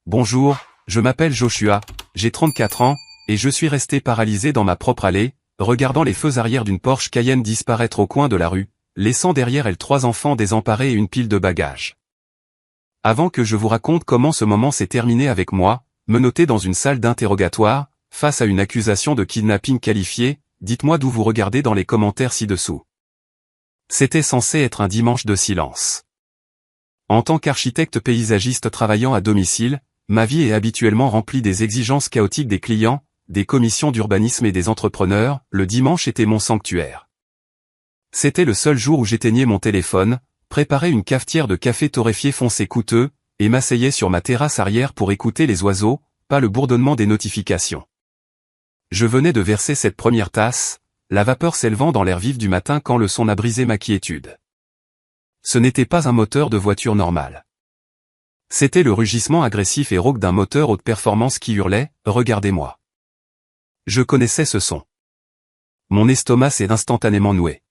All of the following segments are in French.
Bonjour, je m'appelle Joshua, j'ai 34 ans, et je suis resté paralysé dans ma propre allée, regardant les feux arrière d'une Porsche Cayenne disparaître au coin de la rue, laissant derrière elle 3 enfants désemparés et une pile de bagages. Avant que je vous raconte comment ce moment s'est terminé avec moi, menotté dans une salle d'interrogatoire, face à une accusation de kidnapping qualifiée, dites-moi d'où vous regardez dans les commentaires ci-dessous. C'était censé être un dimanche de silence. En tant qu'architecte paysagiste travaillant à domicile, ma vie est habituellement remplie des exigences chaotiques des clients, des commissions d'urbanisme et des entrepreneurs. Le dimanche était mon sanctuaire. C'était le seul jour où j'éteignais mon téléphone, préparais une cafetière de café torréfié foncé coûteux, et m'asseyais sur ma terrasse arrière pour écouter les oiseaux, pas le bourdonnement des notifications. Je venais de verser cette première tasse, la vapeur s'élevant dans l'air vif du matin quand le son a brisé ma quiétude. Ce n'était pas un moteur de voiture normale. C'était le rugissement agressif et rauque d'un moteur haute performance qui hurlait « Regardez-moi ». Je connaissais ce son. Mon estomac s'est instantanément noué.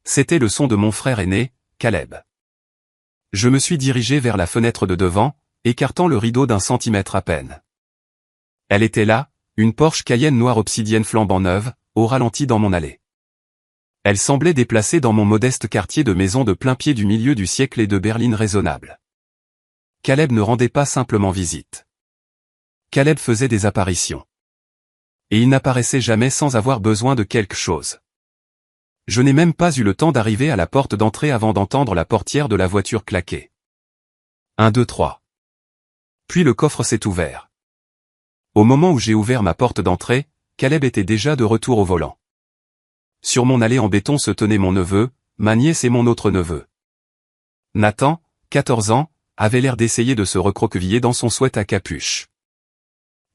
C'était le son de mon frère aîné, Caleb. Je me suis dirigé vers la fenêtre de devant, écartant le rideau d'1 centimètre à peine. Elle était là, une Porsche Cayenne noire obsidienne flambant neuve, au ralenti dans mon allée. Elle semblait déplacée dans mon modeste quartier de maisons de plein pied du milieu du siècle et de berlines raisonnables. Caleb ne rendait pas simplement visite. Caleb faisait des apparitions. Et il n'apparaissait jamais sans avoir besoin de quelque chose. Je n'ai même pas eu le temps d'arriver à la porte d'entrée avant d'entendre la portière de la voiture claquer. 1, 2, 3. Puis le coffre s'est ouvert. Au moment où j'ai ouvert ma porte d'entrée, Caleb était déjà de retour au volant. Sur mon allée en béton se tenait mon neveu, ma nièce et mon autre neveu. Nathan, 14 ans, avait l'air d'essayer de se recroqueviller dans son sweat à capuche.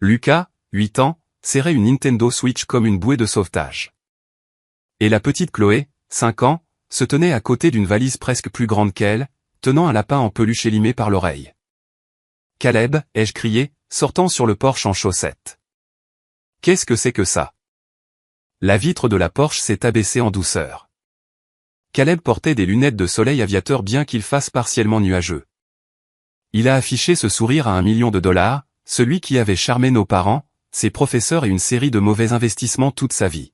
Lucas, 8 ans, serrait une Nintendo Switch comme une bouée de sauvetage. Et la petite Chloé, 5 ans, se tenait à côté d'une valise presque plus grande qu'elle, tenant un lapin en peluche élimé par l'oreille. « Caleb » ai-je crié, sortant sur le porche en chaussettes. « Qu'est-ce que c'est que ça ?» La vitre de la Porsche s'est abaissée en douceur. Caleb portait des lunettes de soleil aviateur bien qu'il fasse partiellement nuageux. Il a affiché ce sourire à $1 million, celui qui avait charmé nos parents, ses professeurs et une série de mauvais investissements toute sa vie.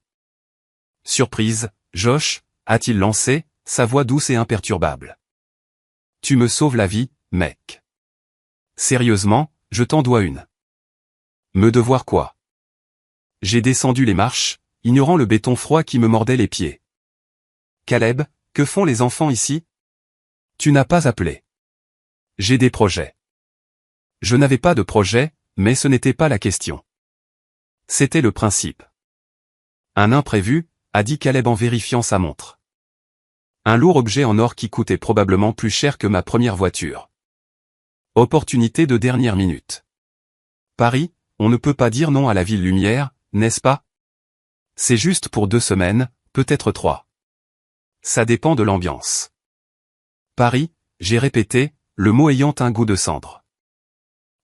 « Surprise, Josh » a-t-il lancé, sa voix douce et imperturbable. « Tu me sauves la vie, mec. Sérieusement, je t'en dois une. » Me devoir quoi? J'ai descendu les marches, ignorant le béton froid qui me mordait les pieds. « Caleb, que font les enfants ici? Tu n'as pas appelé. » J'ai des projets. Je n'avais pas de projet, mais ce n'était pas la question. C'était le principe. Un imprévu, a dit Caleb en vérifiant sa montre. Un lourd objet en or qui coûtait probablement plus cher que ma première voiture. Opportunité de dernière minute. Paris, on ne peut pas dire non à la ville lumière, n'est-ce pas? C'est juste pour 2 semaines, peut-être 3. Ça dépend de l'ambiance. Paris, j'ai répété, le mot ayant un goût de cendre.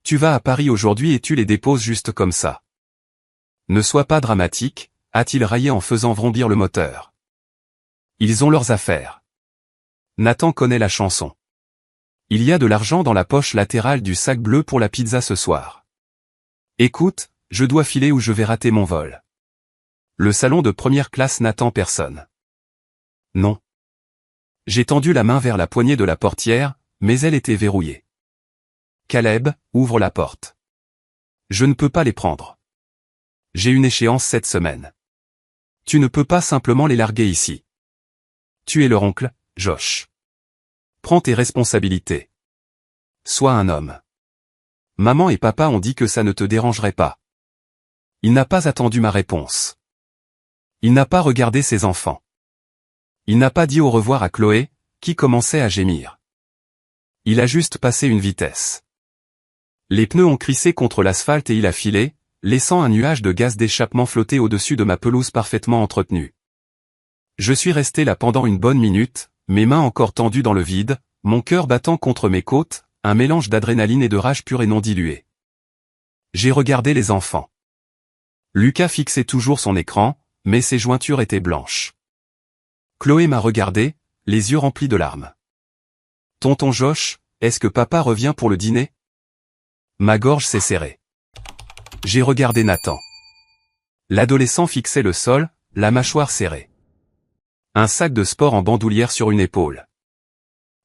Tu vas à Paris aujourd'hui et tu les déposes juste comme ça. Ne sois pas dramatique, a-t-il raillé en faisant vrombir le moteur. Ils ont leurs affaires. Nathan connaît la chanson. Il y a de l'argent dans la poche latérale du sac bleu pour la pizza ce soir. Écoute, je dois filer ou je vais rater mon vol. Le salon de première classe n'attend personne. Non. J'ai tendu la main vers la poignée de la portière, mais elle était verrouillée. Caleb, ouvre la porte. Je ne peux pas les prendre. J'ai une échéance cette semaine. Tu ne peux pas simplement les larguer ici. Tu es leur oncle, Josh. Prends tes responsabilités. Sois un homme. Maman et papa ont dit que ça ne te dérangerait pas. Il n'a pas attendu ma réponse. Il n'a pas regardé ses enfants. Il n'a pas dit au revoir à Chloé, qui commençait à gémir. Il a juste passé une vitesse. Les pneus ont crissé contre l'asphalte et il a filé, laissant un nuage de gaz d'échappement flotter au-dessus de ma pelouse parfaitement entretenue. Je suis resté là pendant une bonne minute, mes mains encore tendues dans le vide, mon cœur battant contre mes côtes, un mélange d'adrénaline et de rage pure et non diluée. J'ai regardé les enfants. Lucas fixait toujours son écran, mais ses jointures étaient blanches. Chloé m'a regardé, les yeux remplis de larmes. « Tonton Josh, est-ce que papa revient pour le dîner ?» Ma gorge s'est serrée. J'ai regardé Nathan. L'adolescent fixait le sol, la mâchoire serrée. Un sac de sport en bandoulière sur une épaule.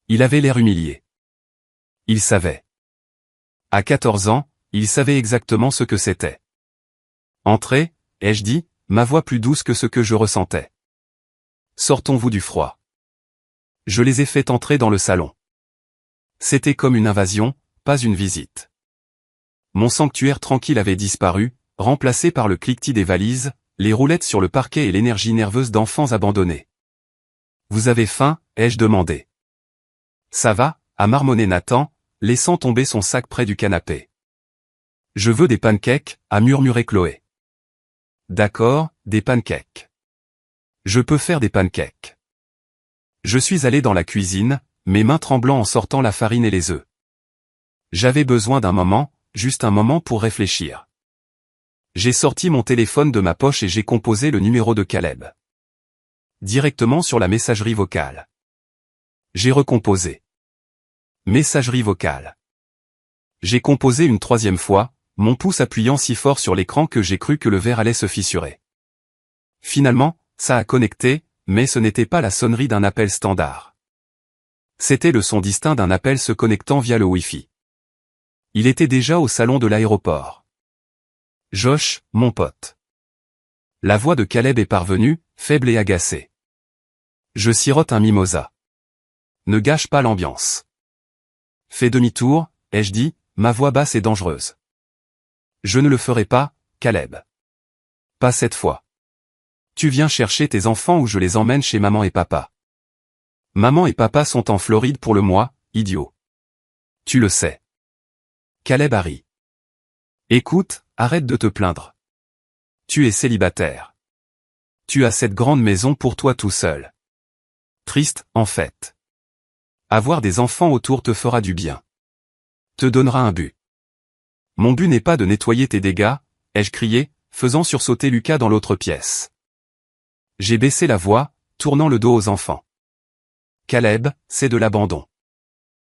Il avait l'air humilié. Il savait. À 14 ans, il savait exactement ce que c'était. Entrez, ai-je dit, ma voix plus douce que ce que je ressentais. Sortons-vous du froid. Je les ai fait entrer dans le salon. C'était comme une invasion, pas une visite. Mon sanctuaire tranquille avait disparu, remplacé par le cliquetis des valises, les roulettes sur le parquet et l'énergie nerveuse d'enfants abandonnés. Vous avez faim, ai-je demandé. Ça va, a marmonné Nathan, laissant tomber son sac près du canapé. Je veux des pancakes, a murmuré Chloé. D'accord, des pancakes. Je peux faire des pancakes. Je suis allé dans la cuisine, mes mains tremblant en sortant la farine et les œufs. J'avais besoin d'un moment, juste un moment pour réfléchir. J'ai sorti mon téléphone de ma poche et j'ai composé le numéro de Caleb. Directement sur la messagerie vocale. J'ai recomposé. Messagerie vocale. J'ai composé une troisième fois, mon pouce appuyant si fort sur l'écran que j'ai cru que le verre allait se fissurer. Finalement, ça a connecté, mais ce n'était pas la sonnerie d'un appel standard. C'était le son distinct d'un appel se connectant via le Wi-Fi. Il était déjà au salon de l'aéroport. Josh, mon pote. La voix de Caleb est parvenue, faible et agacée. Je sirote un mimosa. Ne gâche pas l'ambiance. Fais demi-tour, ai-je dit, ma voix basse et dangereuse. Je ne le ferai pas, Caleb. Pas cette fois. Tu viens chercher tes enfants ou je les emmène chez maman et papa. Maman et papa sont en Floride pour le mois, idiot. Tu le sais. Caleb a ri. Écoute, arrête de te plaindre. Tu es célibataire. Tu as cette grande maison pour toi tout seul. Triste, en fait. Avoir des enfants autour te fera du bien. Te donnera un but. Mon but n'est pas de nettoyer tes dégâts, ai-je crié, faisant sursauter Lucas dans l'autre pièce. J'ai baissé la voix, tournant le dos aux enfants. Caleb, c'est de l'abandon.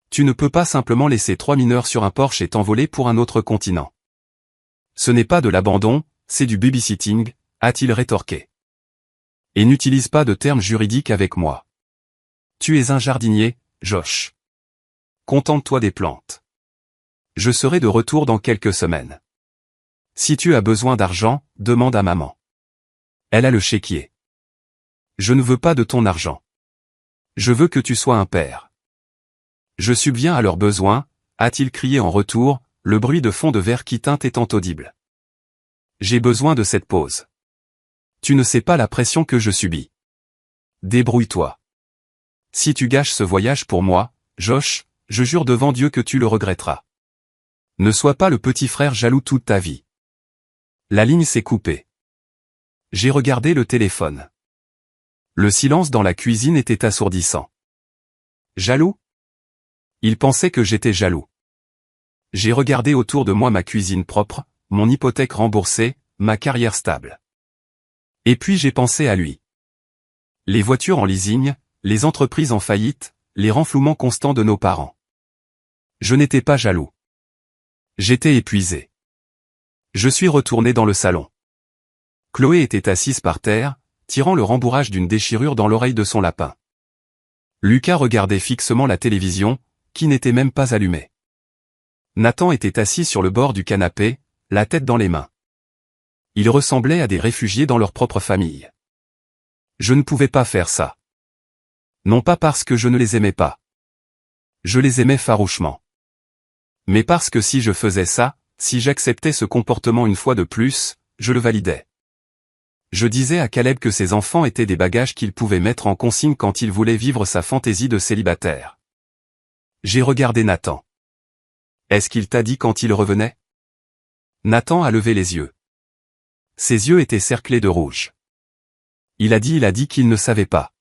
Tu ne peux pas simplement laisser 3 mineurs sur un Porsche et t'envoler pour un autre continent. Ce n'est pas de l'abandon, c'est du babysitting, a-t-il rétorqué. Et n'utilise pas de termes juridiques avec moi. Tu es un jardinier, Josh. Contente-toi des plantes. Je serai de retour dans quelques semaines. Si tu as besoin d'argent, demande à maman. Elle a le chéquier. Je ne veux pas de ton argent. Je veux que tu sois un père. Je subviens à leurs besoins, a-t-il crié en retour, le bruit de fond de verre qui teinte étant audible. J'ai besoin de cette pause. Tu ne sais pas la pression que je subis. Débrouille-toi. Si tu gâches ce voyage pour moi, Josh, je jure devant Dieu que tu le regretteras. Ne sois pas le petit frère jaloux toute ta vie. La ligne s'est coupée. J'ai regardé le téléphone. Le silence dans la cuisine était assourdissant. Jaloux? Il pensait que j'étais jaloux. J'ai regardé autour de moi ma cuisine propre, mon hypothèque remboursée, ma carrière stable. Et puis j'ai pensé à lui. Les voitures en leasing, les entreprises en faillite, les renflouements constants de nos parents. Je n'étais pas jaloux. J'étais épuisé. Je suis retourné dans le salon. Chloé était assise par terre, tirant le rembourrage d'une déchirure dans l'oreille de son lapin. Lucas regardait fixement la télévision, qui n'était même pas allumée. Nathan était assis sur le bord du canapé, la tête dans les mains. Ils ressemblaient à des réfugiés dans leur propre famille. Je ne pouvais pas faire ça. Non pas parce que je ne les aimais pas. Je les aimais farouchement. Mais parce que si je faisais ça, si j'acceptais ce comportement une fois de plus, je le validais. Je disais à Caleb que ses enfants étaient des bagages qu'il pouvait mettre en consigne quand il voulait vivre sa fantaisie de célibataire. J'ai regardé Nathan. Est-ce qu'il t'a dit quand il revenait? Nathan a levé les yeux. Ses yeux étaient cerclés de rouge. Il a dit qu'il ne savait pas.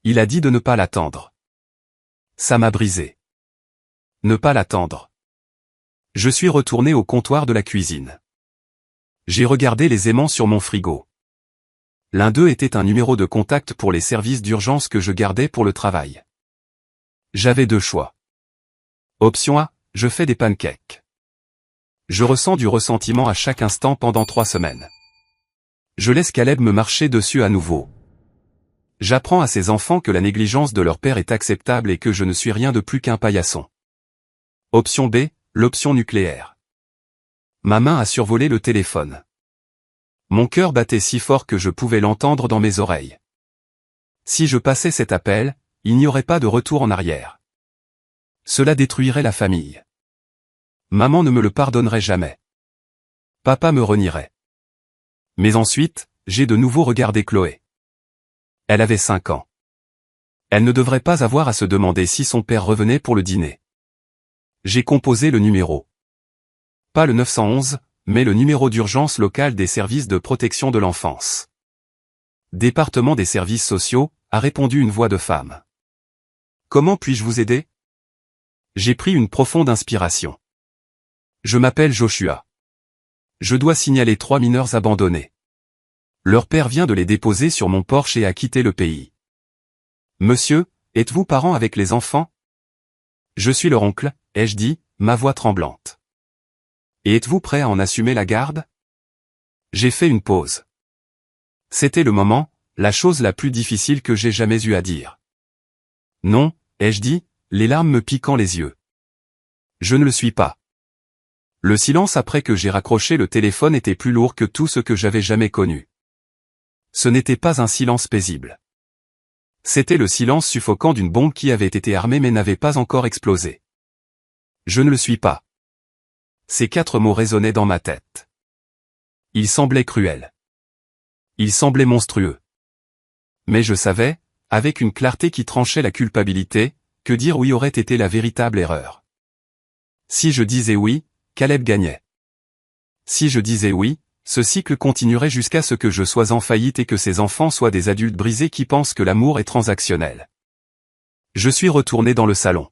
Il a dit de ne pas l'attendre. Ça m'a brisé. Ne pas l'attendre. Je suis retourné au comptoir de la cuisine. J'ai regardé les aimants sur mon frigo. L'un d'eux était un numéro de contact pour les services d'urgence que je gardais pour le travail. J'avais deux choix. Option A, je fais des pancakes. Je ressens du ressentiment à chaque instant pendant 3 semaines. Je laisse Caleb me marcher dessus à nouveau. J'apprends à ces enfants que la négligence de leur père est acceptable et que je ne suis rien de plus qu'un paillasson. Option B, l'option nucléaire. Ma main a survolé le téléphone. Mon cœur battait si fort que je pouvais l'entendre dans mes oreilles. Si je passais cet appel, il n'y aurait pas de retour en arrière. Cela détruirait la famille. Maman ne me le pardonnerait jamais. Papa me renierait. Mais ensuite, j'ai de nouveau regardé Chloé. Elle avait 5 ans. Elle ne devrait pas avoir à se demander si son père revenait pour le dîner. J'ai composé le numéro. Pas le 911, mais le numéro d'urgence local des services de protection de l'enfance. Département des services sociaux, a répondu une voix de femme. Comment puis-je vous aider? J'ai pris une profonde inspiration. Je m'appelle Joshua. Je dois signaler 3 mineurs abandonnés. Leur père vient de les déposer sur mon porche et a quitté le pays. Monsieur, êtes-vous parent avec les enfants? Je suis leur oncle, ai-je dit, ma voix tremblante. Et êtes-vous prêt à en assumer la garde? J'ai fait une pause. C'était le moment, la chose la plus difficile que j'ai jamais eu à dire. Non, ai-je dit, les larmes me piquant les yeux. Je ne le suis pas. Le silence après que j'ai raccroché le téléphone était plus lourd que tout ce que j'avais jamais connu. Ce n'était pas un silence paisible. C'était le silence suffocant d'une bombe qui avait été armée mais n'avait pas encore explosé. Je ne le suis pas. Ces 4 mots résonnaient dans ma tête. Ils semblaient cruels. Ils semblaient monstrueux. Mais je savais, avec une clarté qui tranchait la culpabilité, que dire oui aurait été la véritable erreur. Si je disais oui, Caleb gagnait. Si je disais oui, ce cycle continuerait jusqu'à ce que je sois en faillite et que ces enfants soient des adultes brisés qui pensent que l'amour est transactionnel. Je suis retourné dans le salon.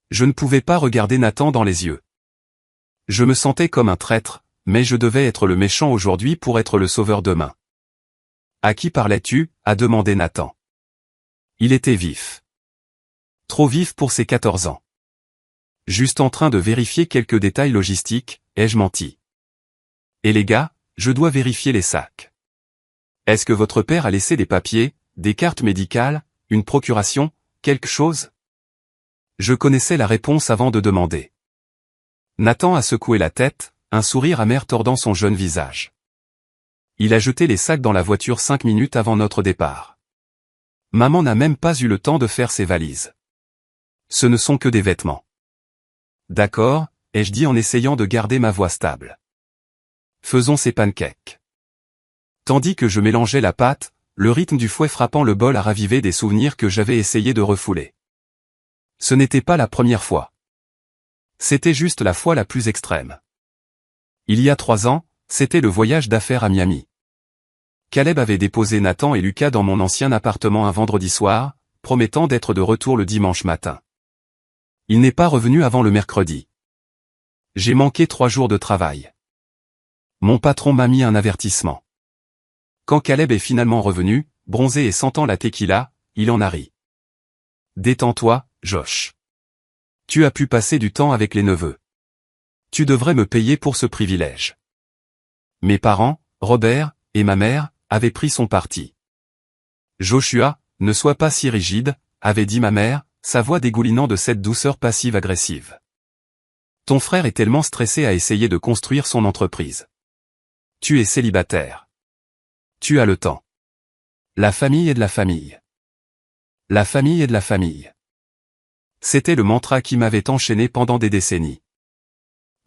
Je ne pouvais pas regarder Nathan dans les yeux. Je me sentais comme un traître, mais je devais être le méchant aujourd'hui pour être le sauveur demain. À qui parlais-tu? A demandé Nathan. Il était vif. Trop vif pour ses 14 ans. Juste en train de vérifier quelques détails logistiques, ai-je menti. Et les gars, je dois vérifier les sacs. Est-ce que votre père a laissé des papiers, des cartes médicales, une procuration, quelque chose? Je connaissais la réponse avant de demander. Nathan a secoué la tête, un sourire amer tordant son jeune visage. Il a jeté les sacs dans la voiture 5 minutes avant notre départ. Maman n'a même pas eu le temps de faire ses valises. Ce ne sont que des vêtements. D'accord, ai-je dit en essayant de garder ma voix stable. Faisons ces pancakes. Tandis que je mélangeais la pâte, le rythme du fouet frappant le bol a ravivé des souvenirs que j'avais essayé de refouler. Ce n'était pas la première fois. C'était juste la fois la plus extrême. Il y a 3 ans, c'était le voyage d'affaires à Miami. Caleb avait déposé Nathan et Lucas dans mon ancien appartement un vendredi soir, promettant d'être de retour le dimanche matin. Il n'est pas revenu avant le mercredi. J'ai manqué 3 jours de travail. Mon patron m'a mis un avertissement. Quand Caleb est finalement revenu, bronzé et sentant la tequila, il en a ri. Détends-toi, Josh. Tu as pu passer du temps avec les neveux. Tu devrais me payer pour ce privilège. Mes parents, Robert, et ma mère, avaient pris son parti. Joshua, ne sois pas si rigide, avait dit ma mère, sa voix dégoulinant de cette douceur passive-agressive. Ton frère est tellement stressé à essayer de construire son entreprise. Tu es célibataire. Tu as le temps. La famille est de la famille. La famille est de la famille. C'était le mantra qui m'avait enchaîné pendant des décennies.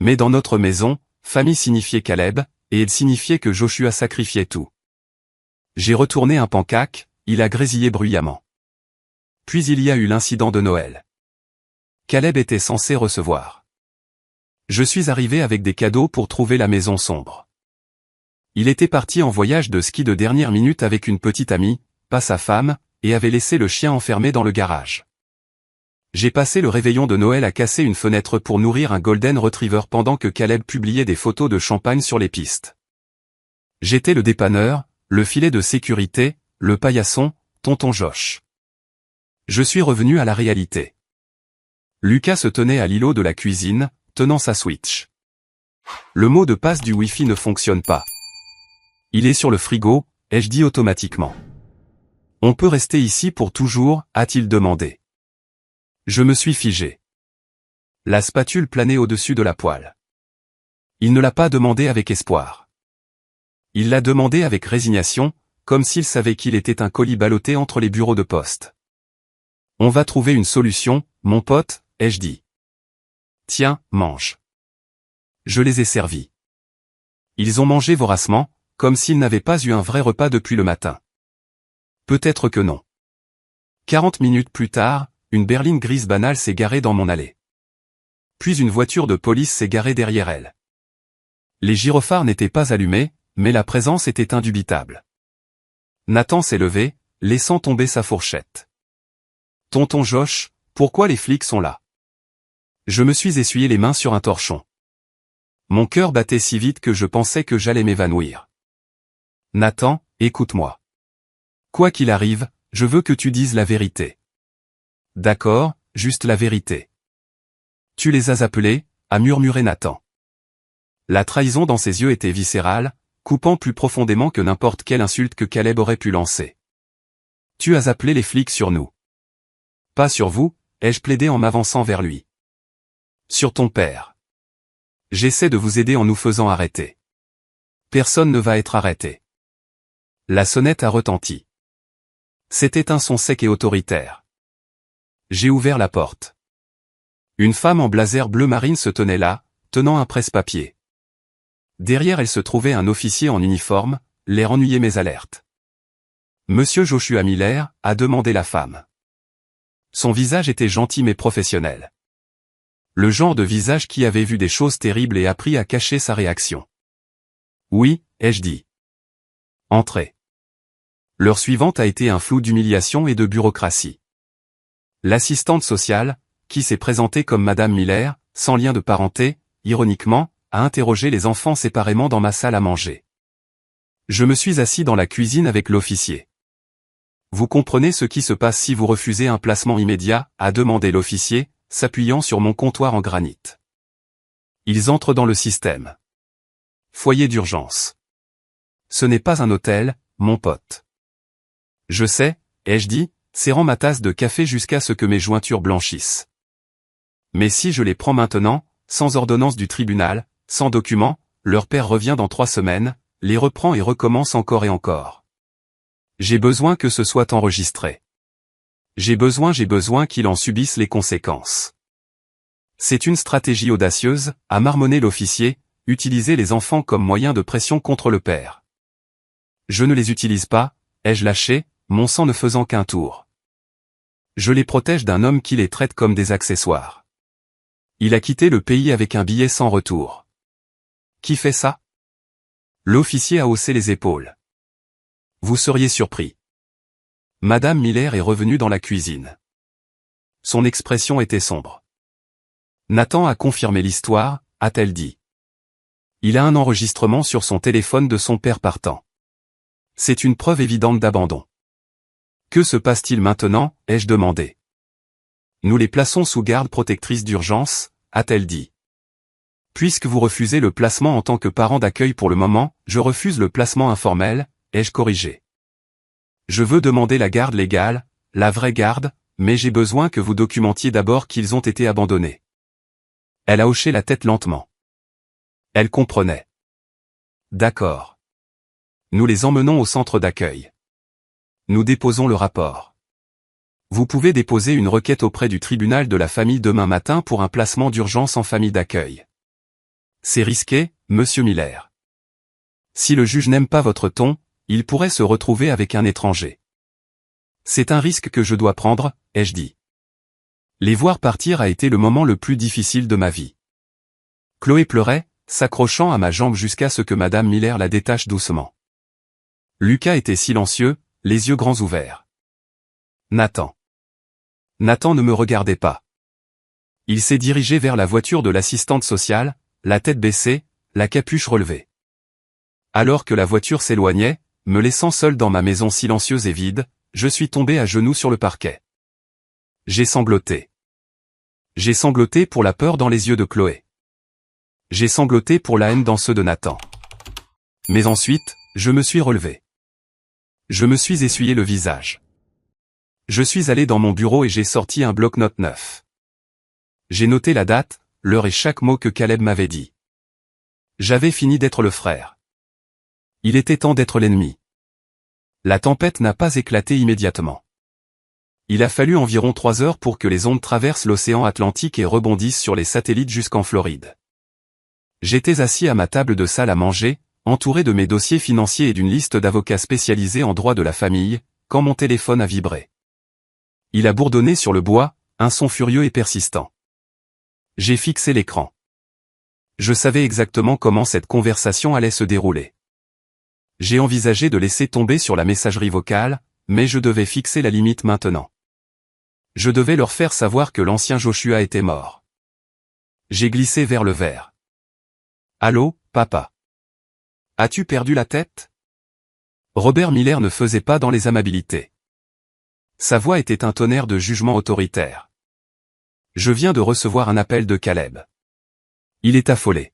Mais dans notre maison, famille signifiait Caleb, et il signifiait que Joshua sacrifiait tout. J'ai retourné un pancake, il a grésillé bruyamment. Puis il y a eu l'incident de Noël. Caleb était censé recevoir. Je suis arrivé avec des cadeaux pour trouver la maison sombre. Il était parti en voyage de ski de dernière minute avec une petite amie, pas sa femme, et avait laissé le chien enfermé dans le garage. J'ai passé le réveillon de Noël à casser une fenêtre pour nourrir un Golden Retriever pendant que Caleb publiait des photos de champagne sur les pistes. J'étais le dépanneur, le filet de sécurité, le paillasson, tonton Josh. Je suis revenu à la réalité. Lucas se tenait à l'îlot de la cuisine, tenant sa Switch. Le mot de passe du Wi-Fi ne fonctionne pas. Il est sur le frigo, ai-je dit automatiquement. On peut rester ici pour toujours, a-t-il demandé. Je me suis figé. La spatule planait au-dessus de la poêle. Il ne l'a pas demandé avec espoir. Il l'a demandé avec résignation, comme s'il savait qu'il était un colis ballotté entre les bureaux de poste. On va trouver une solution, mon pote, ai-je dit. Tiens, mange. Je les ai servis. Ils ont mangé voracement, comme s'ils n'avaient pas eu un vrai repas depuis le matin. Peut-être que non. 40 minutes plus tard, une berline grise banale s'est garée dans mon allée. Puis une voiture de police s'est garée derrière elle. Les gyrophares n'étaient pas allumés, mais la présence était indubitable. Nathan s'est levé, laissant tomber sa fourchette. Tonton Josh, pourquoi les flics sont là? Je me suis essuyé les mains sur un torchon. Mon cœur battait si vite que je pensais que j'allais m'évanouir. Nathan, écoute-moi. Quoi qu'il arrive, je veux que tu dises la vérité. D'accord, juste la vérité. Tu les as appelés, a murmuré Nathan. La trahison dans ses yeux était viscérale, coupant plus profondément que n'importe quelle insulte que Caleb aurait pu lancer. Tu as appelé les flics sur nous. Pas sur vous, ai-je plaidé en m'avançant vers lui. Sur ton père. J'essaie de vous aider en nous faisant arrêter. Personne ne va être arrêté. La sonnette a retenti. C'était un son sec et autoritaire. J'ai ouvert la porte. Une femme en blazer bleu marine se tenait là, tenant un presse-papier. Derrière elle se trouvait un officier en uniforme, l'air ennuyé mais alerte. Monsieur Joshua Miller, a demandé la femme. Son visage était gentil mais professionnel. Le genre de visage qui avait vu des choses terribles et appris à cacher sa réaction. Oui, ai-je dit. Entrez. L'heure suivante a été un flou d'humiliation et de bureaucratie. L'assistante sociale, qui s'est présentée comme Madame Miller, sans lien de parenté, ironiquement, a interrogé les enfants séparément dans ma salle à manger. Je me suis assis dans la cuisine avec l'officier. Vous comprenez ce qui se passe si vous refusez un placement immédiat, a demandé l'officier, s'appuyant sur mon comptoir en granit. Ils entrent dans le système. Foyer d'urgence. Ce n'est pas un hôtel, mon pote. Je sais, ai-je dit, serrant ma tasse de café jusqu'à ce que mes jointures blanchissent. Mais si je les prends maintenant, sans ordonnance du tribunal, sans document, leur père revient dans 3 semaines, les reprend et recommence encore et encore. J'ai besoin que ce soit enregistré. J'ai besoin qu'il en subisse les conséquences. C'est une stratégie audacieuse, a marmonné l'officier, utiliser les enfants comme moyen de pression contre le père. Je ne les utilise pas, ai-je lâché, mon sang ne faisant qu'un tour. Je les protège d'un homme qui les traite comme des accessoires. Il a quitté le pays avec un billet sans retour. Qui fait ça? L'officier a haussé les épaules. Vous seriez surpris. Madame Miller est revenue dans la cuisine. Son expression était sombre. Nathan a confirmé l'histoire, a-t-elle dit. Il a un enregistrement sur son téléphone de son père partant. C'est une preuve évidente d'abandon. Que se passe-t-il maintenant, ai-je demandé. Nous les plaçons sous garde protectrice d'urgence, a-t-elle dit. Puisque vous refusez le placement en tant que parent d'accueil pour le moment, je refuse le placement informel, ai-je corrigé. Je veux demander la garde légale, la vraie garde, mais j'ai besoin que vous documentiez d'abord qu'ils ont été abandonnés. Elle a hoché la tête lentement. Elle comprenait. D'accord. Nous les emmenons au centre d'accueil. Nous déposons le rapport. Vous pouvez déposer une requête auprès du tribunal de la famille demain matin pour un placement d'urgence en famille d'accueil. C'est risqué, monsieur Miller. Si le juge n'aime pas votre ton, il pourrait se retrouver avec un étranger. C'est un risque que je dois prendre, ai-je dit. Les voir partir a été le moment le plus difficile de ma vie. Chloé pleurait, s'accrochant à ma jambe jusqu'à ce que Madame Miller la détache doucement. Lucas était silencieux, les yeux grands ouverts. Nathan. Nathan ne me regardait pas. Il s'est dirigé vers la voiture de l'assistante sociale, la tête baissée, la capuche relevée. Alors que la voiture s'éloignait, me laissant seul dans ma maison silencieuse et vide, je suis tombé à genoux sur le parquet. J'ai sangloté. J'ai sangloté pour la peur dans les yeux de Chloé. J'ai sangloté pour la haine dans ceux de Nathan. Mais ensuite, je me suis relevé. Je me suis essuyé le visage. Je suis allé dans mon bureau et j'ai sorti un bloc-notes neuf. J'ai noté la date, l'heure et chaque mot que Caleb m'avait dit. J'avais fini d'être le frère. Il était temps d'être l'ennemi. La tempête n'a pas éclaté immédiatement. Il a fallu environ 3 heures pour que les ondes traversent l'océan Atlantique et rebondissent sur les satellites jusqu'en Floride. J'étais assis à ma table de salle à manger, entouré de mes dossiers financiers et d'une liste d'avocats spécialisés en droit de la famille, quand mon téléphone a vibré. Il a bourdonné sur le bois, un son furieux et persistant. J'ai fixé l'écran. Je savais exactement comment cette conversation allait se dérouler. J'ai envisagé de laisser tomber sur la messagerie vocale, mais je devais fixer la limite maintenant. Je devais leur faire savoir que l'ancien Joshua était mort. J'ai glissé vers le verre. Allô, papa. As-tu perdu la tête? Robert Miller ne faisait pas dans les amabilités. Sa voix était un tonnerre de jugement autoritaire. Je viens de recevoir un appel de Caleb. Il est affolé.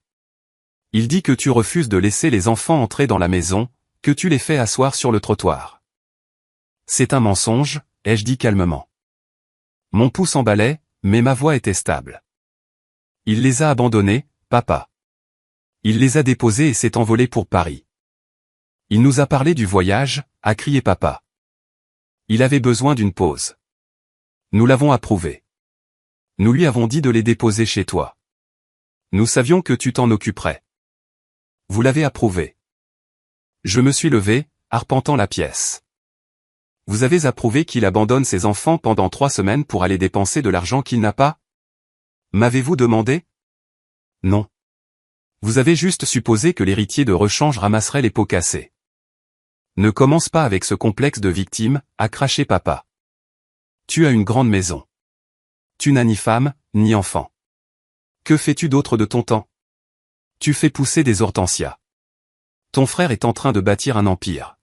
Il dit que tu refuses de laisser les enfants entrer dans la maison, que tu les fais asseoir sur le trottoir. C'est un mensonge, ai-je dit calmement. Mon pouce emballait, mais ma voix était stable. Il les a abandonnés, papa. Il les a déposés et s'est envolé pour Paris. Il nous a parlé du voyage, a crié papa. Il avait besoin d'une pause. Nous l'avons approuvé. Nous lui avons dit de les déposer chez toi. Nous savions que tu t'en occuperais. Vous l'avez approuvé. Je me suis levé, arpentant la pièce. Vous avez approuvé qu'il abandonne ses enfants pendant 3 semaines pour aller dépenser de l'argent qu'il n'a pas? M'avez-vous demandé? Non. Vous avez juste supposé que l'héritier de rechange ramasserait les pots cassés. Ne commence pas avec ce complexe de victime, a craché papa. Tu as une grande maison. Tu n'as ni femme, ni enfant. Que fais-tu d'autre de ton temps? Tu fais pousser des hortensias. Ton frère est en train de bâtir un empire.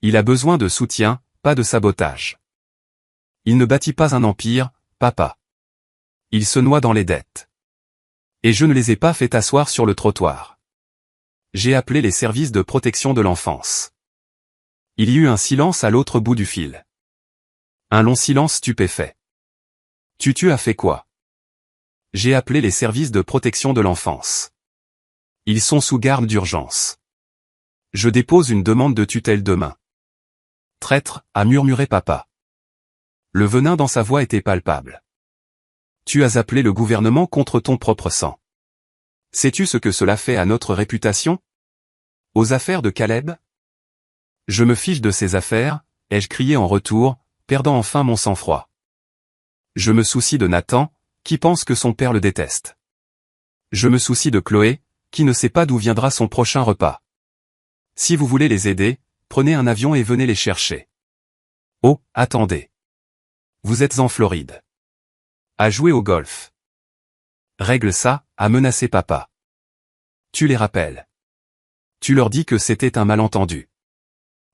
Il a besoin de soutien, pas de sabotage. Il ne bâtit pas un empire, papa. Il se noie dans les dettes. Et je ne les ai pas fait asseoir sur le trottoir. J'ai appelé les services de protection de l'enfance. Il y eut un silence à l'autre bout du fil. Un long silence stupéfait. Tu as fait quoi? J'ai appelé les services de protection de l'enfance. Ils sont sous garde d'urgence. Je dépose une demande de tutelle demain. Traître, a murmuré papa. Le venin dans sa voix était palpable. Tu as appelé le gouvernement contre ton propre sang. Sais-tu ce que cela fait à notre réputation? Aux affaires de Caleb? Je me fiche de ces affaires, ai-je crié en retour, perdant enfin mon sang-froid. Je me soucie de Nathan, qui pense que son père le déteste. Je me soucie de Chloé, qui ne sait pas d'où viendra son prochain repas. Si vous voulez les aider, prenez un avion et venez les chercher. Oh, attendez. Vous êtes en Floride. À jouer au golf. Règle ça, a menacé papa. Tu les rappelles. Tu leur dis que c'était un malentendu.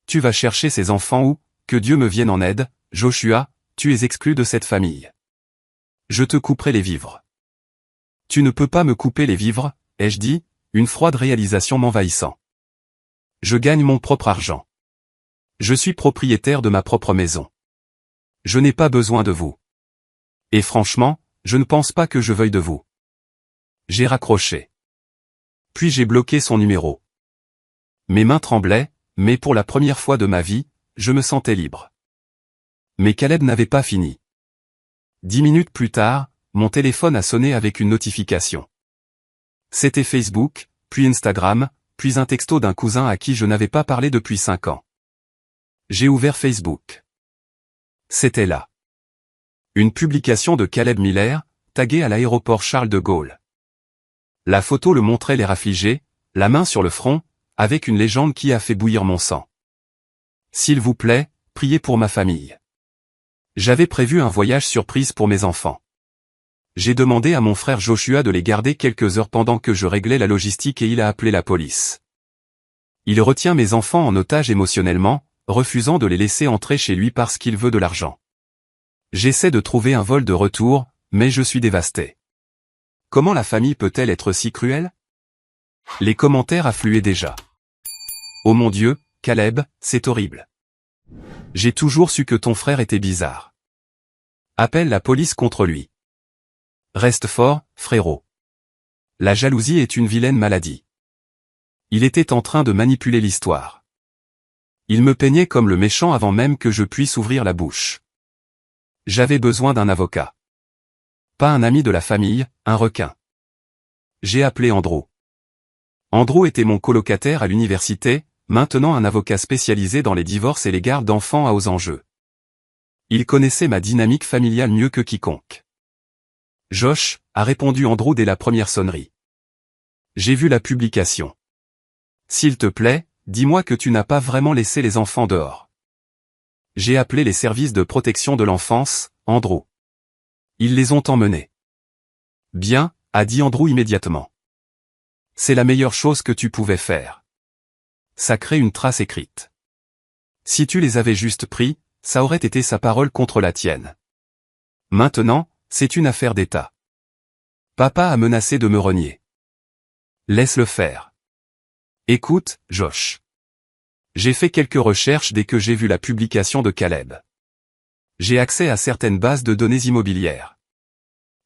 Tu vas chercher ces enfants ou, que Dieu me vienne en aide, Joshua, tu es exclu de cette famille. Je te couperai les vivres. Tu ne peux pas me couper les vivres, ai-je dit, une froide réalisation m'envahissant. Je gagne mon propre argent. Je suis propriétaire de ma propre maison. Je n'ai pas besoin de vous. Et franchement, je ne pense pas que je veuille de vous. J'ai raccroché. Puis j'ai bloqué son numéro. Mes mains tremblaient, mais pour la première fois de ma vie, je me sentais libre. Mais Caleb n'avait pas fini. 10 minutes plus tard, mon téléphone a sonné avec une notification. C'était Facebook, puis Instagram, puis un texto d'un cousin à qui je n'avais pas parlé depuis 5 ans. J'ai ouvert Facebook. C'était là. Une publication de Caleb Miller, taguée à l'aéroport Charles de Gaulle. La photo le montrait l'air affligé, la main sur le front, avec une légende qui a fait bouillir mon sang. S'il vous plaît, priez pour ma famille. J'avais prévu un voyage surprise pour mes enfants. J'ai demandé à mon frère Joshua de les garder quelques heures pendant que je réglais la logistique et il a appelé la police. Il retient mes enfants en otage émotionnellement, refusant de les laisser entrer chez lui parce qu'il veut de l'argent. J'essaie de trouver un vol de retour, mais je suis dévasté. Comment la famille peut-elle être si cruelle? Les commentaires affluaient déjà. Oh mon Dieu, Caleb, c'est horrible. J'ai toujours su que ton frère était bizarre. Appelle la police contre lui. Reste fort, frérot. La jalousie est une vilaine maladie. Il était en train de manipuler l'histoire. Il me peignait comme le méchant avant même que je puisse ouvrir la bouche. J'avais besoin d'un avocat. Pas un ami de la famille, un requin. J'ai appelé Andrew. Andrew était mon colocataire à l'université, maintenant un avocat spécialisé dans les divorces et les gardes d'enfants à hauts enjeux. Il connaissait ma dynamique familiale mieux que quiconque. Josh, a répondu Andrew dès la première sonnerie. J'ai vu la publication. S'il te plaît, dis-moi que tu n'as pas vraiment laissé les enfants dehors. J'ai appelé les services de protection de l'enfance, Andrew. Ils les ont emmenés. Bien, a dit Andrew immédiatement. C'est la meilleure chose que tu pouvais faire. Ça crée une trace écrite. Si tu les avais juste pris, ça aurait été sa parole contre la tienne. Maintenant, c'est une affaire d'État. Papa a menacé de me renier. Laisse-le faire. Écoute, Josh. J'ai fait quelques recherches dès que j'ai vu la publication de Caleb. J'ai accès à certaines bases de données immobilières.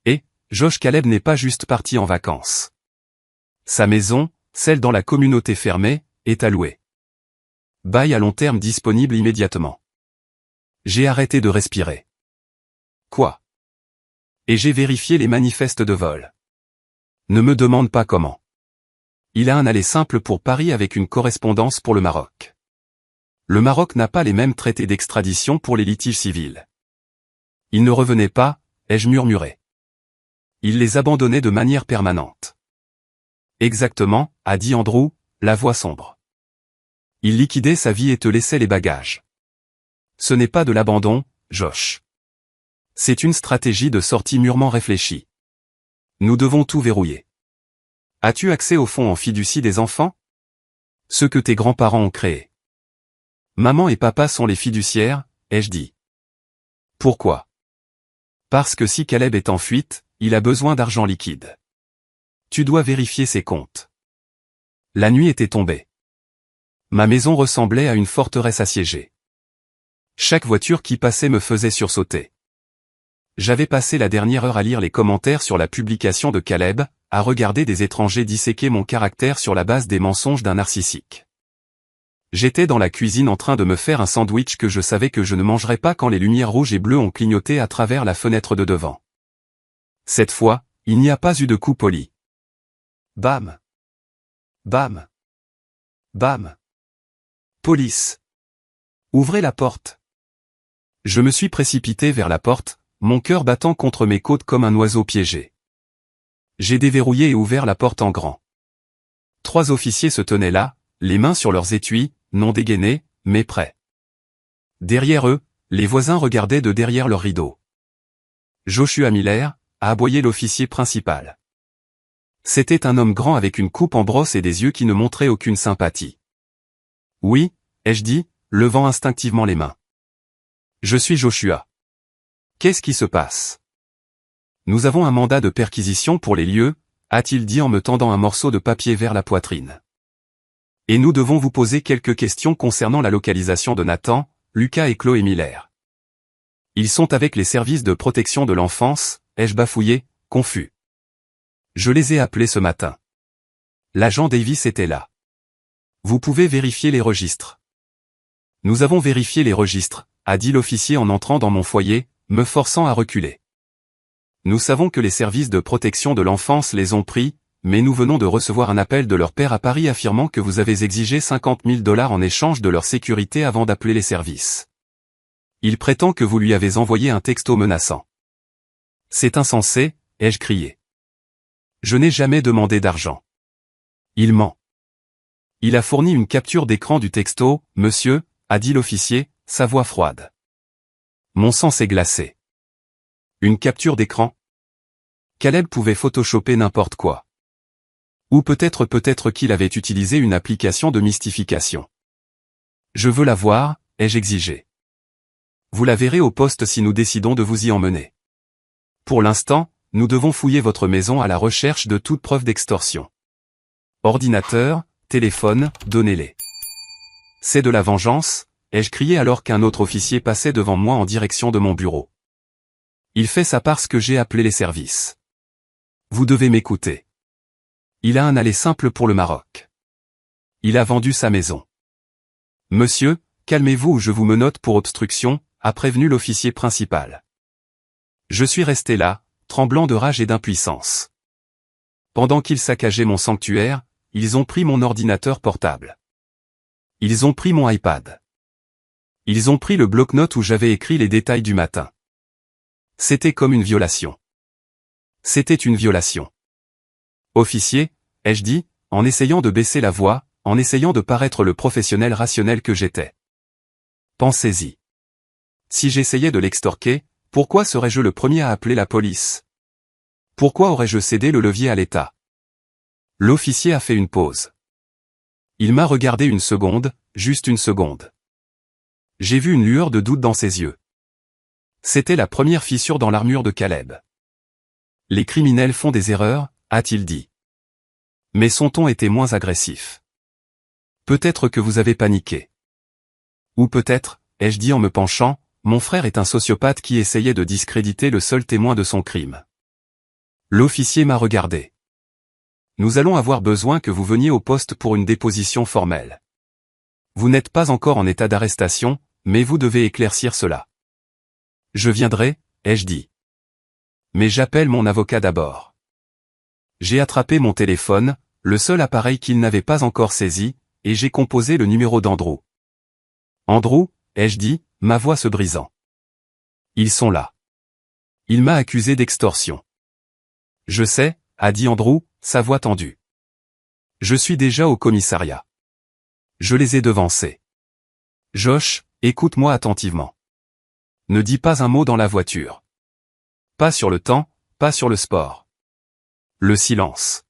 Et, Josh Caleb n'est pas juste parti en vacances. Sa maison, celle dans la communauté fermée, est à louer. Bail à long terme disponible immédiatement. J'ai arrêté de respirer. Quoi? Et j'ai vérifié les manifestes de vol. Ne me demande pas comment. Il a un aller simple pour Paris avec une correspondance pour le Maroc. Le Maroc n'a pas les mêmes traités d'extradition pour les litiges civils. Il ne revenait pas, ai-je murmuré. Il les abandonnait de manière permanente. Exactement, a dit Andrew, la voix sombre. Il liquidait sa vie et te laissait les bagages. Ce n'est pas de l'abandon, Josh. C'est une stratégie de sortie mûrement réfléchie. Nous devons tout verrouiller. As-tu accès au fonds en fiducie des enfants? Ceux que tes grands-parents ont créés. Maman et papa sont les fiduciaires, ai-je dit. Pourquoi? Parce que si Caleb est en fuite, il a besoin d'argent liquide. Tu dois vérifier ses comptes. La nuit était tombée. Ma maison ressemblait à une forteresse assiégée. Chaque voiture qui passait me faisait sursauter. J'avais passé la dernière heure à lire les commentaires sur la publication de Caleb, à regarder des étrangers disséquer mon caractère sur la base des mensonges d'un narcissique. J'étais dans la cuisine en train de me faire un sandwich que je savais que je ne mangerais pas quand les lumières rouges et bleues ont clignoté à travers la fenêtre de devant. Cette fois, il n'y a pas eu de coup poli. Bam. Bam. Bam. Police. Ouvrez la porte. Je me suis précipité vers la porte, mon cœur battant contre mes côtes comme un oiseau piégé. J'ai déverrouillé et ouvert la porte en grand. 3 officiers se tenaient là, les mains sur leurs étuis, non dégainés, mais prêts. Derrière eux, les voisins regardaient de derrière leurs rideaux. Joshua Miller, a aboyé l'officier principal. C'était un homme grand avec une coupe en brosse et des yeux qui ne montraient aucune sympathie. Oui, ai-je dit, levant instinctivement les mains. Je suis Joshua. Qu'est-ce qui se passe? Nous avons un mandat de perquisition pour les lieux, a-t-il dit en me tendant un morceau de papier vers la poitrine. Et nous devons vous poser quelques questions concernant la localisation de Nathan, Lucas et Chloé Miller. Ils sont avec les services de protection de l'enfance, ai-je bafouillé, confus. Je les ai appelés ce matin. L'agent Davis était là. Vous pouvez vérifier les registres. Nous avons vérifié les registres, a dit l'officier en entrant dans mon foyer, me forçant à reculer. Nous savons que les services de protection de l'enfance les ont pris, mais nous venons de recevoir un appel de leur père à Paris affirmant que vous avez exigé 50 000 $ en échange de leur sécurité avant d'appeler les services. Il prétend que vous lui avez envoyé un texto menaçant. C'est insensé, ai-je crié. Je n'ai jamais demandé d'argent. Il ment. Il a fourni une capture d'écran du texto, monsieur, a dit l'officier, sa voix froide. Mon sang s'est glacé. Une capture d'écran? Caleb pouvait photoshopper n'importe quoi. Ou peut-être qu'il avait utilisé une application de mystification. Je veux la voir, ai-je exigé. Vous la verrez au poste si nous décidons de vous y emmener. Pour l'instant, nous devons fouiller votre maison à la recherche de toute preuve d'extorsion. Ordinateur, téléphone, donnez-les. C'est de la vengeance, ai-je crié alors qu'un autre officier passait devant moi en direction de mon bureau. Il fait ça parce que j'ai appelé les services. Vous devez m'écouter. Il a un aller simple pour le Maroc. Il a vendu sa maison. Monsieur, calmez-vous ou je vous menotte pour obstruction, a prévenu l'officier principal. Je suis resté là, tremblant de rage et d'impuissance. Pendant qu'ils saccageaient mon sanctuaire, ils ont pris mon ordinateur portable. Ils ont pris mon iPad. Ils ont pris le bloc-notes où j'avais écrit les détails du matin. C'était comme une violation. C'était une violation. Officier, ai-je dit, en essayant de baisser la voix, en essayant de paraître le professionnel rationnel que j'étais. Pensez-y. Si j'essayais de l'extorquer, pourquoi serais-je le premier à appeler la police? Pourquoi aurais-je cédé le levier à l'État? L'officier a fait une pause. Il m'a regardé une seconde, juste une seconde. J'ai vu une lueur de doute dans ses yeux. C'était la première fissure dans l'armure de Caleb. Les criminels font des erreurs, a-t-il dit. Mais son ton était moins agressif. Peut-être que vous avez paniqué. Ou peut-être, ai-je dit en me penchant, mon frère est un sociopathe qui essayait de discréditer le seul témoin de son crime. L'officier m'a regardé. Nous allons avoir besoin que vous veniez au poste pour une déposition formelle. Vous n'êtes pas encore en état d'arrestation, mais vous devez éclaircir cela. Je viendrai, ai-je dit. Mais j'appelle mon avocat d'abord. J'ai attrapé mon téléphone, le seul appareil qu'il n'avait pas encore saisi, et j'ai composé le numéro d'Andrew. Andrew, ai-je dit, ma voix se brisant. Ils sont là. Il m'a accusé d'extorsion. Je sais, a dit Andrew, sa voix tendue. Je suis déjà au commissariat. Je les ai devancés. Josh, écoute-moi attentivement. Ne dis pas un mot dans la voiture. Pas sur le temps, pas sur le sport. Le silence.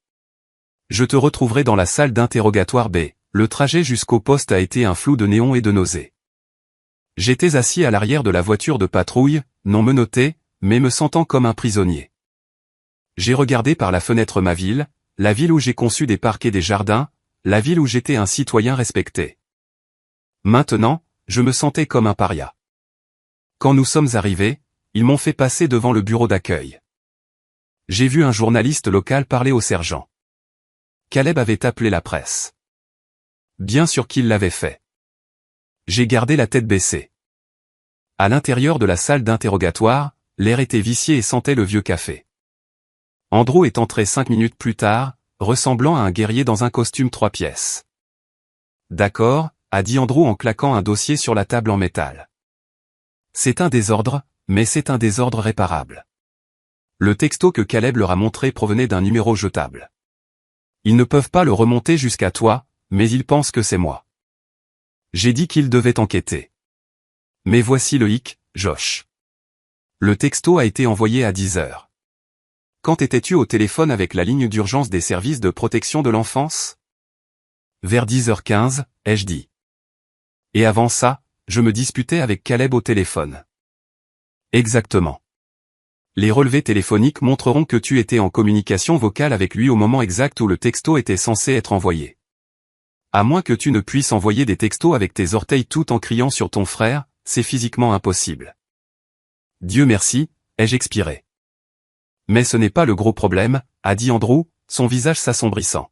Je te retrouverai dans la salle d'interrogatoire B. Le trajet jusqu'au poste a été un flou de néon et de nausées. J'étais assis à l'arrière de la voiture de patrouille, non menotté, mais me sentant comme un prisonnier. J'ai regardé par la fenêtre ma ville, la ville où j'ai conçu des parcs et des jardins, la ville où j'étais un citoyen respecté. Maintenant, je me sentais comme un paria. Quand nous sommes arrivés, ils m'ont fait passer devant le bureau d'accueil. J'ai vu un journaliste local parler au sergent. Caleb avait appelé la presse. Bien sûr qu'il l'avait fait. J'ai gardé la tête baissée. À l'intérieur de la salle d'interrogatoire, l'air était vicié et sentait le vieux café. Andrew est entré 5 minutes plus tard, ressemblant à un guerrier dans un costume 3 pièces. D'accord, a dit Andrew en claquant un dossier sur la table en métal. C'est un désordre, mais c'est un désordre réparable. Le texto que Caleb leur a montré provenait d'un numéro jetable. Ils ne peuvent pas le remonter jusqu'à toi, mais ils pensent que c'est moi. J'ai dit qu'ils devaient enquêter. Mais voici le hic, Josh. Le texto a été envoyé à 10 heures. Quand étais-tu au téléphone avec la ligne d'urgence des services de protection de l'enfance? Vers 10h15, ai-je dit. Et avant ça, je me disputais avec Caleb au téléphone. Exactement. Les relevés téléphoniques montreront que tu étais en communication vocale avec lui au moment exact où le texto était censé être envoyé. À moins que tu ne puisses envoyer des textos avec tes orteils tout en criant sur ton frère, c'est physiquement impossible. Dieu merci, ai-je expiré. Mais ce n'est pas le gros problème, a dit Andrew, son visage s'assombrissant.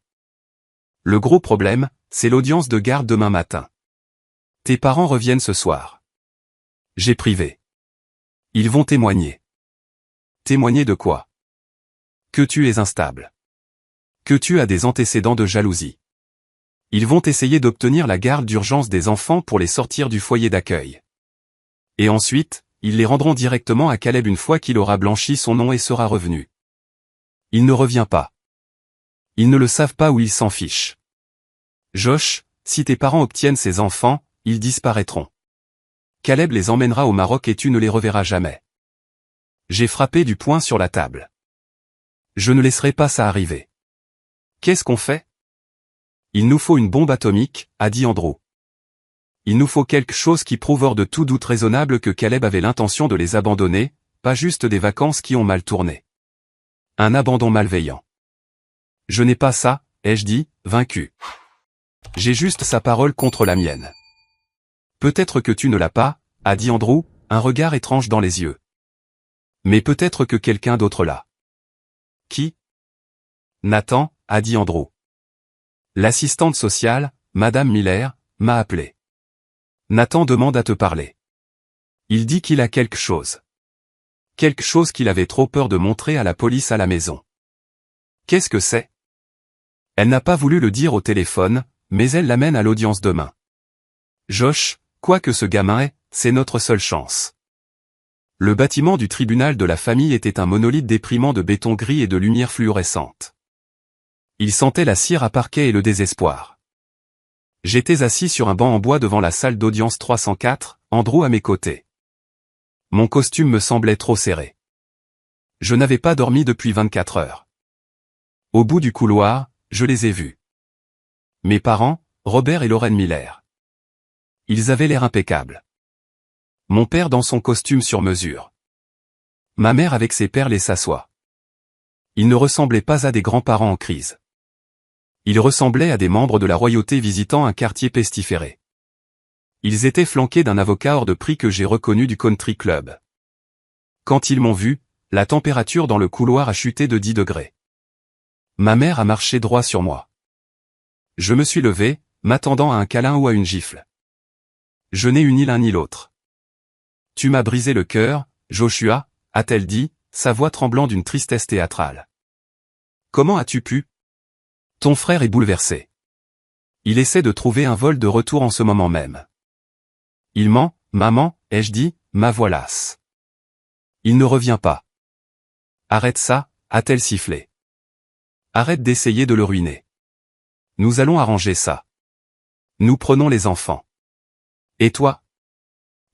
Le gros problème, c'est l'audience de garde demain matin. Tes parents reviennent ce soir. J'ai privé. Ils vont témoigner. Témoigner de quoi? Que tu es instable. Que tu as des antécédents de jalousie. Ils vont essayer d'obtenir la garde d'urgence des enfants pour les sortir du foyer d'accueil. Et ensuite, ils les rendront directement à Caleb une fois qu'il aura blanchi son nom et sera revenu. Il ne revient pas. Ils ne le savent pas ou ils s'en fichent. Josh, si tes parents obtiennent ces enfants, ils disparaîtront. Caleb les emmènera au Maroc et tu ne les reverras jamais. J'ai frappé du poing sur la table. Je ne laisserai pas ça arriver. Qu'est-ce qu'on fait? Il nous faut une bombe atomique, a dit Andrew. Il nous faut quelque chose qui prouve hors de tout doute raisonnable que Caleb avait l'intention de les abandonner, pas juste des vacances qui ont mal tourné. Un abandon malveillant. Je n'ai pas ça, ai-je dit, vaincu. J'ai juste sa parole contre la mienne. Peut-être que tu ne l'as pas, a dit Andrew, un regard étrange dans les yeux. Mais peut-être que quelqu'un d'autre l'a. Qui? Nathan, a dit Andrew. L'assistante sociale, Madame Miller, m'a appelé. Nathan demande à te parler. Il dit qu'il a quelque chose. Quelque chose qu'il avait trop peur de montrer à la police à la maison. Qu'est-ce que c'est? Elle n'a pas voulu le dire au téléphone, mais elle l'amène à l'audience demain. Josh, quoi que ce gamin est, c'est notre seule chance. Le bâtiment du tribunal de la famille était un monolithe déprimant de béton gris et de lumière fluorescente. Il sentait la cire à parquet et le désespoir. J'étais assis sur un banc en bois devant la salle d'audience 304, Andrew à mes côtés. Mon costume me semblait trop serré. Je n'avais pas dormi depuis 24 heures. Au bout du couloir, je les ai vus. Mes parents, Robert et Lorraine Miller. Ils avaient l'air impeccables. Mon père dans son costume sur mesure. Ma mère avec ses perles et sa soie. Ils ne ressemblaient pas à des grands-parents en crise. Ils ressemblaient à des membres de la royauté visitant un quartier pestiféré. Ils étaient flanqués d'un avocat hors de prix que j'ai reconnu du country club. Quand ils m'ont vu, la température dans le couloir a chuté de 10 degrés. Ma mère a marché droit sur moi. Je me suis levé, m'attendant à un câlin ou à une gifle. Je n'ai eu ni l'un ni l'autre. Tu m'as brisé le cœur, Joshua, a-t-elle dit, sa voix tremblant d'une tristesse théâtrale. Comment as-tu pu? Ton frère est bouleversé. Il essaie de trouver un vol de retour en ce moment même. Il ment, maman, ai-je dit, ma voix lasse. Il ne revient pas. Arrête ça, a-t-elle sifflé. Arrête d'essayer de le ruiner. Nous allons arranger ça. Nous prenons les enfants. Et toi?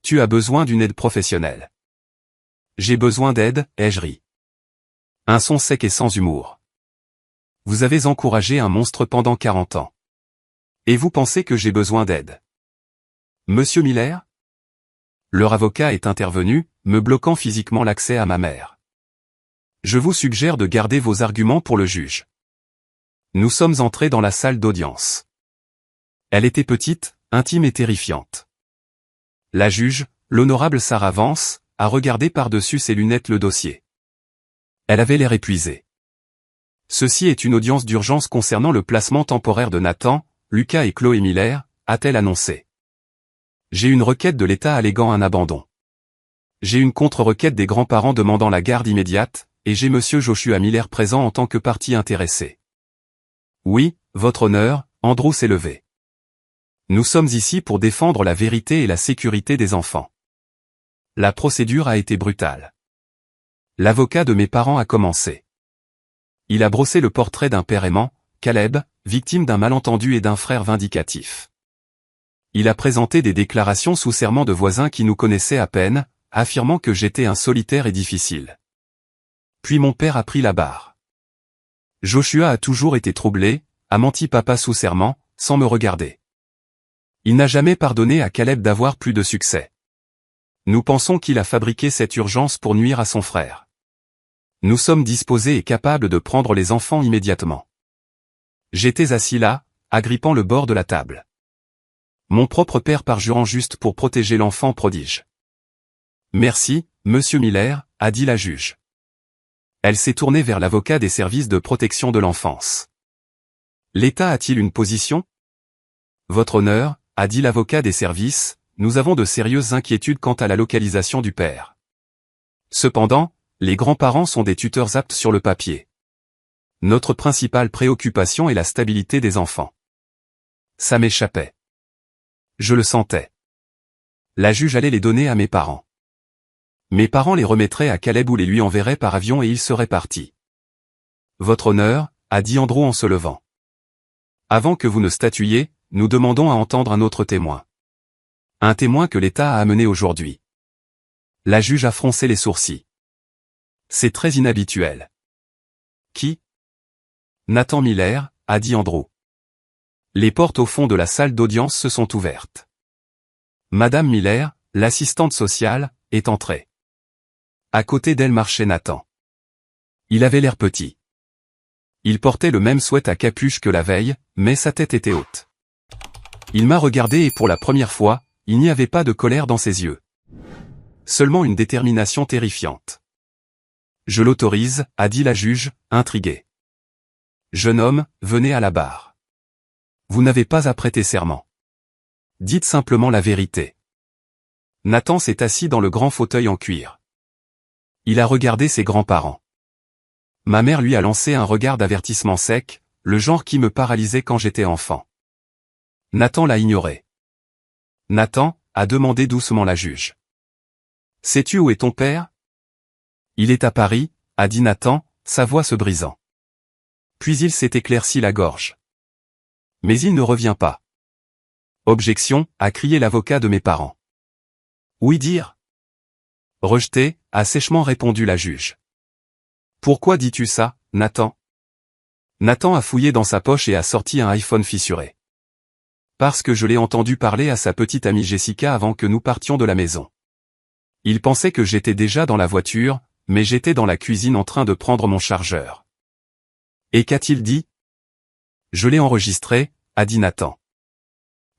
Tu as besoin d'une aide professionnelle. J'ai besoin d'aide, ai-je ri. Un son sec et sans humour. Vous avez encouragé un monstre pendant 40 ans. Et vous pensez que j'ai besoin d'aide? Monsieur Miller? Leur avocat est intervenu, me bloquant physiquement l'accès à ma mère. Je vous suggère de garder vos arguments pour le juge. Nous sommes entrés dans la salle d'audience. Elle était petite, intime et terrifiante. La juge, l'honorable Sarah Vance, a regardé par-dessus ses lunettes le dossier. Elle avait l'air épuisée. Ceci est une audience d'urgence concernant le placement temporaire de Nathan, Lucas et Chloé Miller, a-t-elle annoncé. J'ai une requête de l'État alléguant un abandon. J'ai une contre-requête des grands-parents demandant la garde immédiate, et j'ai monsieur Joshua Miller présent en tant que partie intéressée. Oui, votre honneur, Andrew s'est levé. Nous sommes ici pour défendre la vérité et la sécurité des enfants. La procédure a été brutale. L'avocat de mes parents a commencé. Il a brossé le portrait d'un père aimant, Caleb, victime d'un malentendu et d'un frère vindicatif. Il a présenté des déclarations sous serment de voisins qui nous connaissaient à peine, affirmant que j'étais un solitaire et difficile. Puis mon père a pris la barre. Joshua a toujours été troublé, a menti papa sous serment, sans me regarder. Il n'a jamais pardonné à Caleb d'avoir plus de succès. Nous pensons qu'il a fabriqué cette urgence pour nuire à son frère. Nous sommes disposés et capables de prendre les enfants immédiatement. J'étais assis là, agrippant le bord de la table. Mon propre père parjurant juste pour protéger l'enfant prodige. Merci, monsieur Miller, a dit la juge. Elle s'est tournée vers l'avocat des services de protection de l'enfance. L'État a-t-il une position? Votre honneur, a dit l'avocat des services, nous avons de sérieuses inquiétudes quant à la localisation du père. Cependant, les grands-parents sont des tuteurs aptes sur le papier. Notre principale préoccupation est la stabilité des enfants. Ça m'échappait. Je le sentais. La juge allait les donner à mes parents. Mes parents les remettraient à Caleb ou les lui enverraient par avion et ils seraient partis. Votre honneur, a dit Andrew en se levant. Avant que vous ne statuiez, nous demandons à entendre un autre témoin. Un témoin que l'État a amené aujourd'hui. La juge a froncé les sourcils. C'est très inhabituel. Qui? Nathan Miller, a dit Andrew. Les portes au fond de la salle d'audience se sont ouvertes. Madame Miller, l'assistante sociale, est entrée. À côté d'elle marchait Nathan. Il avait l'air petit. Il portait le même sweat à capuche que la veille, mais sa tête était haute. Il m'a regardé et pour la première fois, il n'y avait pas de colère dans ses yeux. Seulement une détermination terrifiante. Je l'autorise, a dit la juge, intriguée. Jeune homme, venez à la barre. Vous n'avez pas à prêter serment. Dites simplement la vérité. Nathan s'est assis dans le grand fauteuil en cuir. Il a regardé ses grands-parents. Ma mère lui a lancé un regard d'avertissement sec, le genre qui me paralysait quand j'étais enfant. Nathan l'a ignoré. Nathan, a demandé doucement la juge. Sais-tu où est ton père? Il est à Paris, a dit Nathan, sa voix se brisant. Puis il s'est éclairci la gorge. Mais il ne revient pas. Objection, a crié l'avocat de mes parents. Oui dire? Rejeté, a sèchement répondu la juge. Pourquoi dis-tu ça, Nathan? Nathan a fouillé dans sa poche et a sorti un iPhone fissuré. Parce que je l'ai entendu parler à sa petite amie Jessica avant que nous partions de la maison. Il pensait que j'étais déjà dans la voiture, mais j'étais dans la cuisine en train de prendre mon chargeur. Et qu'a-t-il dit? Je l'ai enregistré, a dit Nathan.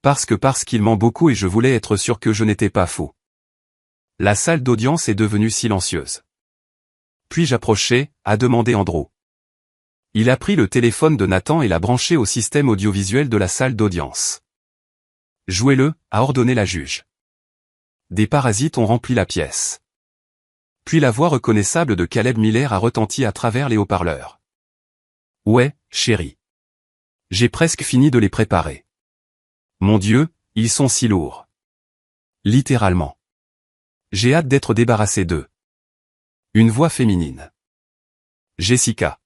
Parce qu'il ment beaucoup et je voulais être sûr que je n'étais pas fou. La salle d'audience est devenue silencieuse. Puis-je approcher, a demandé Andrew. Il a pris le téléphone de Nathan et l'a branché au système audiovisuel de la salle d'audience. Jouez-le, a ordonné la juge. Des parasites ont rempli la pièce. Puis la voix reconnaissable de Caleb Miller a retenti à travers les haut-parleurs. Ouais, chérie. J'ai presque fini de les préparer. Mon Dieu, ils sont si lourds. Littéralement. J'ai hâte d'être débarrassé d'eux. Une voix féminine. Jessica.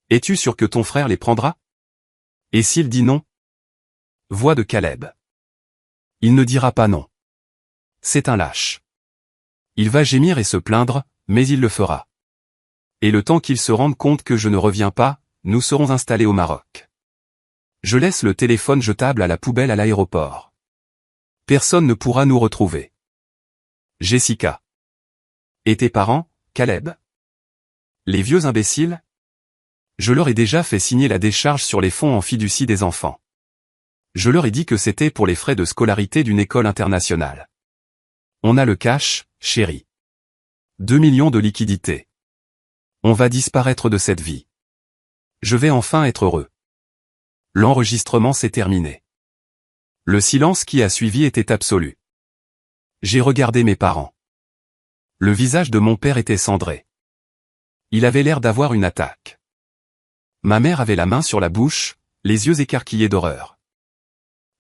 Es-tu sûr que ton frère les prendra? Et s'il dit non? Voix de Caleb. Il ne dira pas non. C'est un lâche. Il va gémir et se plaindre, mais il le fera. Et le temps qu'il se rende compte que je ne reviens pas, nous serons installés au Maroc. Je laisse le téléphone jetable à la poubelle à l'aéroport. Personne ne pourra nous retrouver. Jessica. Et tes parents, Caleb? Les vieux imbéciles? Je leur ai déjà fait signer la décharge sur les fonds en fiducie des enfants. Je leur ai dit que c'était pour les frais de scolarité d'une école internationale. On a le cash, chérie. 2 millions de liquidités. On va disparaître de cette vie. Je vais enfin être heureux. L'enregistrement s'est terminé. Le silence qui a suivi était absolu. J'ai regardé mes parents. Le visage de mon père était cendré. Il avait l'air d'avoir une attaque. Ma mère avait la main sur la bouche, les yeux écarquillés d'horreur.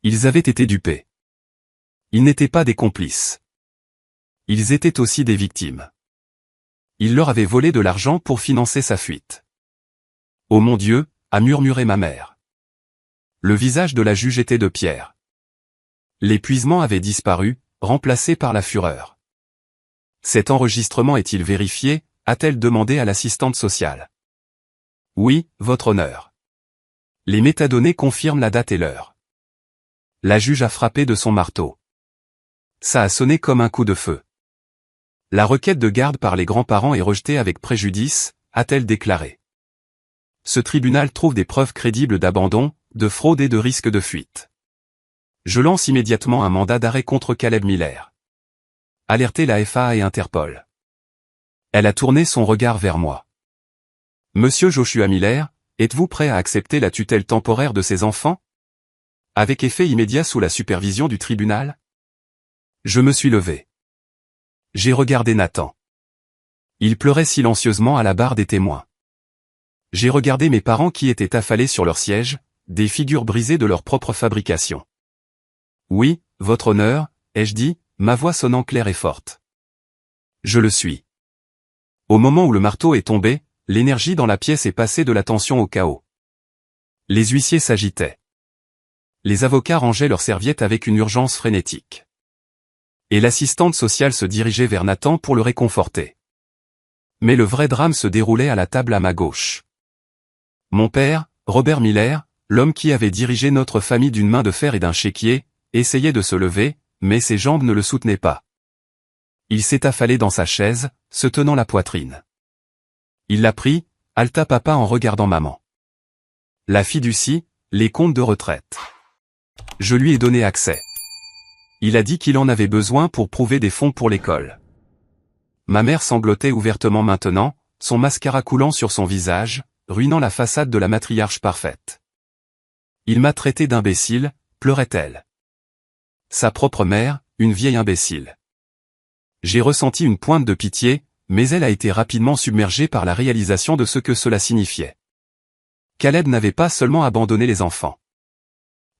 Ils avaient été dupés. Ils n'étaient pas des complices. Ils étaient aussi des victimes. Il leur avait volé de l'argent pour financer sa fuite. Oh mon Dieu, a murmuré ma mère. Le visage de la juge était de pierre. L'épuisement avait disparu, remplacé par la fureur. Cet enregistrement est-il vérifié? A-t-elle demandé à l'assistante sociale. Oui, votre honneur. Les métadonnées confirment la date et l'heure. La juge a frappé de son marteau. Ça a sonné comme un coup de feu. La requête de garde par les grands-parents est rejetée avec préjudice, a-t-elle déclaré. Ce tribunal trouve des preuves crédibles d'abandon, de fraude et de risque de fuite. Je lance immédiatement un mandat d'arrêt contre Caleb Miller. Alertez la FAA et Interpol. Elle a tourné son regard vers moi. Monsieur Joshua Miller, êtes-vous prêt à accepter la tutelle temporaire de ses enfants? Avec effet immédiat sous la supervision du tribunal? Je me suis levé. J'ai regardé Nathan. Il pleurait silencieusement à la barre des témoins. J'ai regardé mes parents qui étaient affalés sur leur siège, des figures brisées de leur propre fabrication. Oui, votre honneur, ai-je dit, ma voix sonnant claire et forte. Je le suis. Au moment où le marteau est tombé, l'énergie dans la pièce est passée de la tension au chaos. Les huissiers s'agitaient. Les avocats rangeaient leurs serviettes avec une urgence frénétique. Et l'assistante sociale se dirigeait vers Nathan pour le réconforter. Mais le vrai drame se déroulait à la table à ma gauche. Mon père, Robert Miller, l'homme qui avait dirigé notre famille d'une main de fer et d'un chéquier, essayait de se lever, mais ses jambes ne le soutenaient pas. Il s'est affalé dans sa chaise, se tenant la poitrine. Il l'a pris, haleta papa en regardant maman. La fiducie, les comptes de retraite. Je lui ai donné accès. Il a dit qu'il en avait besoin pour prouver des fonds pour l'école. Ma mère sanglotait ouvertement maintenant, son mascara coulant sur son visage, ruinant la façade de la matriarche parfaite. Il m'a traité d'imbécile, pleurait-elle. Sa propre mère, une vieille imbécile. J'ai ressenti une pointe de pitié, mais elle a été rapidement submergée par la réalisation de ce que cela signifiait. Caleb n'avait pas seulement abandonné les enfants.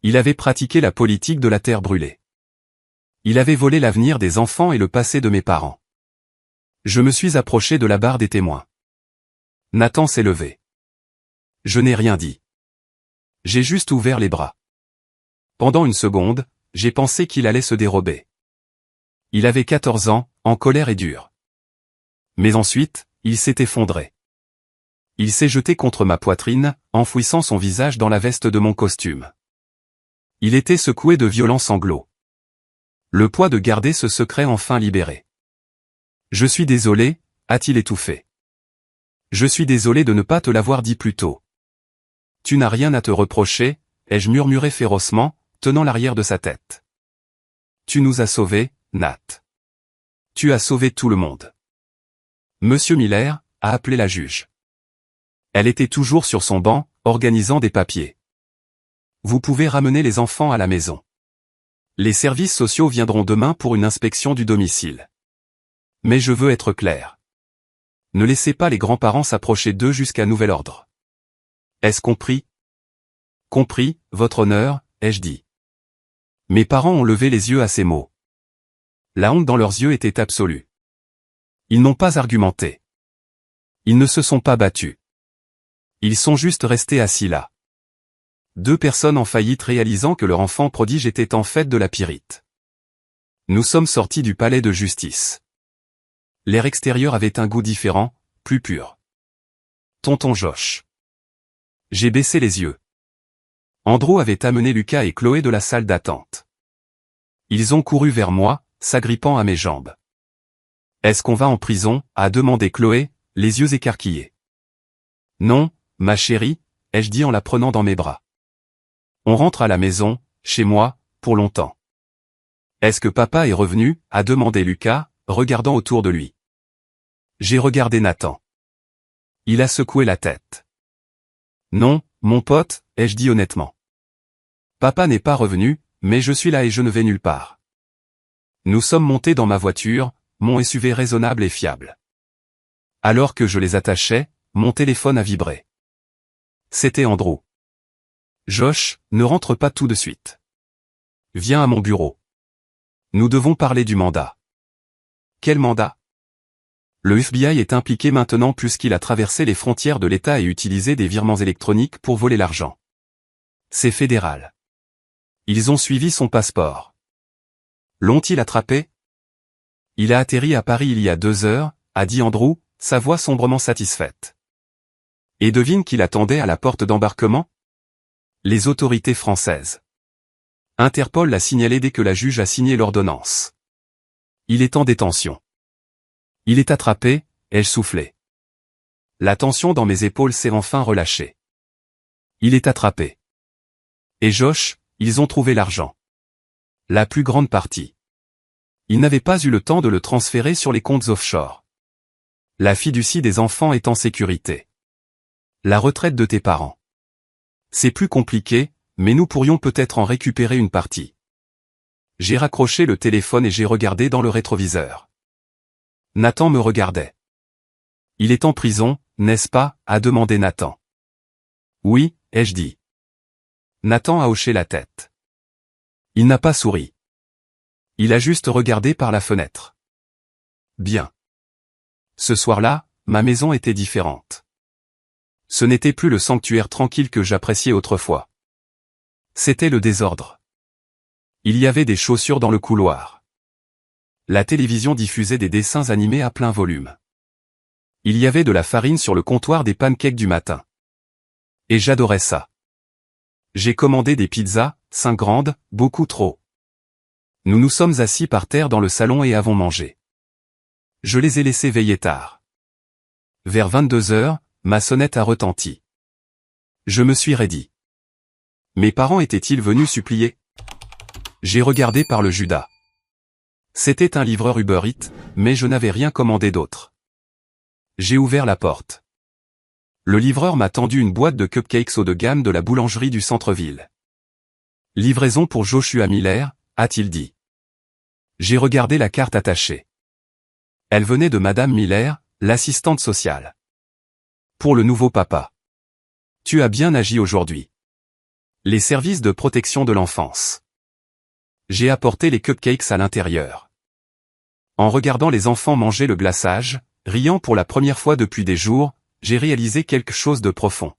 Il avait pratiqué la politique de la terre brûlée. Il avait volé l'avenir des enfants et le passé de mes parents. Je me suis approché de la barre des témoins. Nathan s'est levé. Je n'ai rien dit. J'ai juste ouvert les bras. Pendant une seconde, j'ai pensé qu'il allait se dérober. Il avait 14 ans, en colère et dur. Mais ensuite, il s'est effondré. Il s'est jeté contre ma poitrine, enfouissant son visage dans la veste de mon costume. Il était secoué de violents sanglots. Le poids de garder ce secret enfin libéré. Je suis désolé, a-t-il étouffé. Je suis désolé de ne pas te l'avoir dit plus tôt. Tu n'as rien à te reprocher, ai-je murmuré férocement, tenant l'arrière de sa tête. Tu nous as sauvés, Nat. Tu as sauvé tout le monde. Monsieur Miller, a appelé la juge. Elle était toujours sur son banc, organisant des papiers. Vous pouvez ramener les enfants à la maison. Les services sociaux viendront demain pour une inspection du domicile. Mais je veux être clair. Ne laissez pas les grands-parents s'approcher d'eux jusqu'à nouvel ordre. Est-ce compris? Compris, votre honneur, ai-je dit. Mes parents ont levé les yeux à ces mots. La honte dans leurs yeux était absolue. Ils n'ont pas argumenté. Ils ne se sont pas battus. Ils sont juste restés assis là. Deux personnes en faillite réalisant que leur enfant prodige était en fait de la pyrite. Nous sommes sortis du palais de justice. L'air extérieur avait un goût différent, plus pur. Tonton Josh. J'ai baissé les yeux. Andrew avait amené Lucas et Chloé de la salle d'attente. Ils ont couru vers moi, s'agrippant à mes jambes. Est-ce qu'on va en prison, a demandé Chloé, les yeux écarquillés. Non, ma chérie, ai-je dit en la prenant dans mes bras. On rentre à la maison, chez moi, pour longtemps. Est-ce que papa est revenu, a demandé Lucas, regardant autour de lui. J'ai regardé Nathan. Il a secoué la tête. Non, mon pote, ai-je dit honnêtement. Papa n'est pas revenu, mais je suis là et je ne vais nulle part. Nous sommes montés dans ma voiture, mon SUV raisonnable et fiable. Alors que je les attachais, mon téléphone a vibré. C'était Andrew. Josh, ne rentre pas tout de suite. Viens à mon bureau. Nous devons parler du mandat. Quel mandat? Le FBI est impliqué maintenant puisqu'il a traversé les frontières de l'État et utilisé des virements électroniques pour voler l'argent. C'est fédéral. Ils ont suivi son passeport. L'ont-ils attrapé? Il a atterri à Paris il y a 2 heures, a dit Andrew, sa voix sombrement satisfaite. Et devine qui l'attendait à la porte d'embarquement? Les autorités françaises. Interpol l'a signalé dès que la juge a signé l'ordonnance. Il est en détention. Il est attrapé, ai-je soufflé. La tension dans mes épaules s'est enfin relâchée. Il est attrapé. Et Josh, ils ont trouvé l'argent. La plus grande partie. Ils n'avaient pas eu le temps de le transférer sur les comptes offshore. La fiducie des enfants est en sécurité. La retraite de tes parents. C'est plus compliqué, mais nous pourrions peut-être en récupérer une partie. J'ai raccroché le téléphone et j'ai regardé dans le rétroviseur. Nathan me regardait. Il est en prison, n'est-ce pas, a demandé Nathan. Oui, ai-je dit. Nathan a hoché la tête. Il n'a pas souri. Il a juste regardé par la fenêtre. Bien. Ce soir-là, ma maison était différente. Ce n'était plus le sanctuaire tranquille que j'appréciais autrefois. C'était le désordre. Il y avait des chaussures dans le couloir. La télévision diffusait des dessins animés à plein volume. Il y avait de la farine sur le comptoir des pancakes du matin. Et j'adorais ça. J'ai commandé des pizzas, 5 grandes, beaucoup trop. Nous nous sommes assis par terre dans le salon et avons mangé. Je les ai laissés veiller tard. Vers 22 heures, ma sonnette a retenti. Je me suis raidi. Mes parents étaient-ils venus supplier? J'ai regardé par le Judas. C'était un livreur Uber Eats, mais je n'avais rien commandé d'autre. J'ai ouvert la porte. Le livreur m'a tendu une boîte de cupcakes haut de gamme de la boulangerie du centre-ville. Livraison pour Joshua Miller, a-t-il dit. J'ai regardé la carte attachée. Elle venait de Madame Miller, l'assistante sociale. Pour le nouveau papa. Tu as bien agi aujourd'hui. Les services de protection de l'enfance. J'ai apporté les cupcakes à l'intérieur. En regardant les enfants manger le glaçage, riant pour la première fois depuis des jours, j'ai réalisé quelque chose de profond.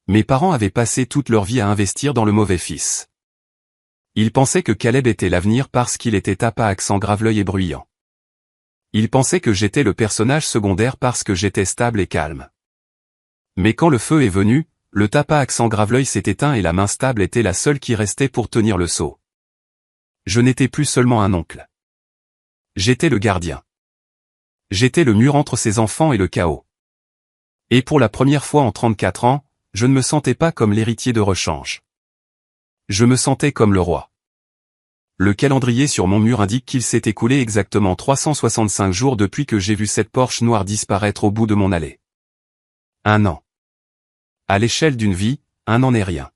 Mes parents avaient passé toute leur vie à investir dans le mauvais fils. Ils pensaient que Caleb était l'avenir parce qu'il était tapa accent grave-l'œil et bruyant. Ils pensaient que j'étais le personnage secondaire parce que j'étais stable et calme. Mais quand le feu est venu, le tapa accent grave-l'œil s'est éteint et la main stable était la seule qui restait pour tenir le seau. Je n'étais plus seulement un oncle. J'étais le gardien. J'étais le mur entre ses enfants et le chaos. Et pour la première fois en 34 ans, je ne me sentais pas comme l'héritier de rechange. Je me sentais comme le roi. Le calendrier sur mon mur indique qu'il s'est écoulé exactement 365 jours depuis que j'ai vu cette Porsche noire disparaître au bout de mon allée. 1 an. À l'échelle d'une vie, 1 an n'est rien.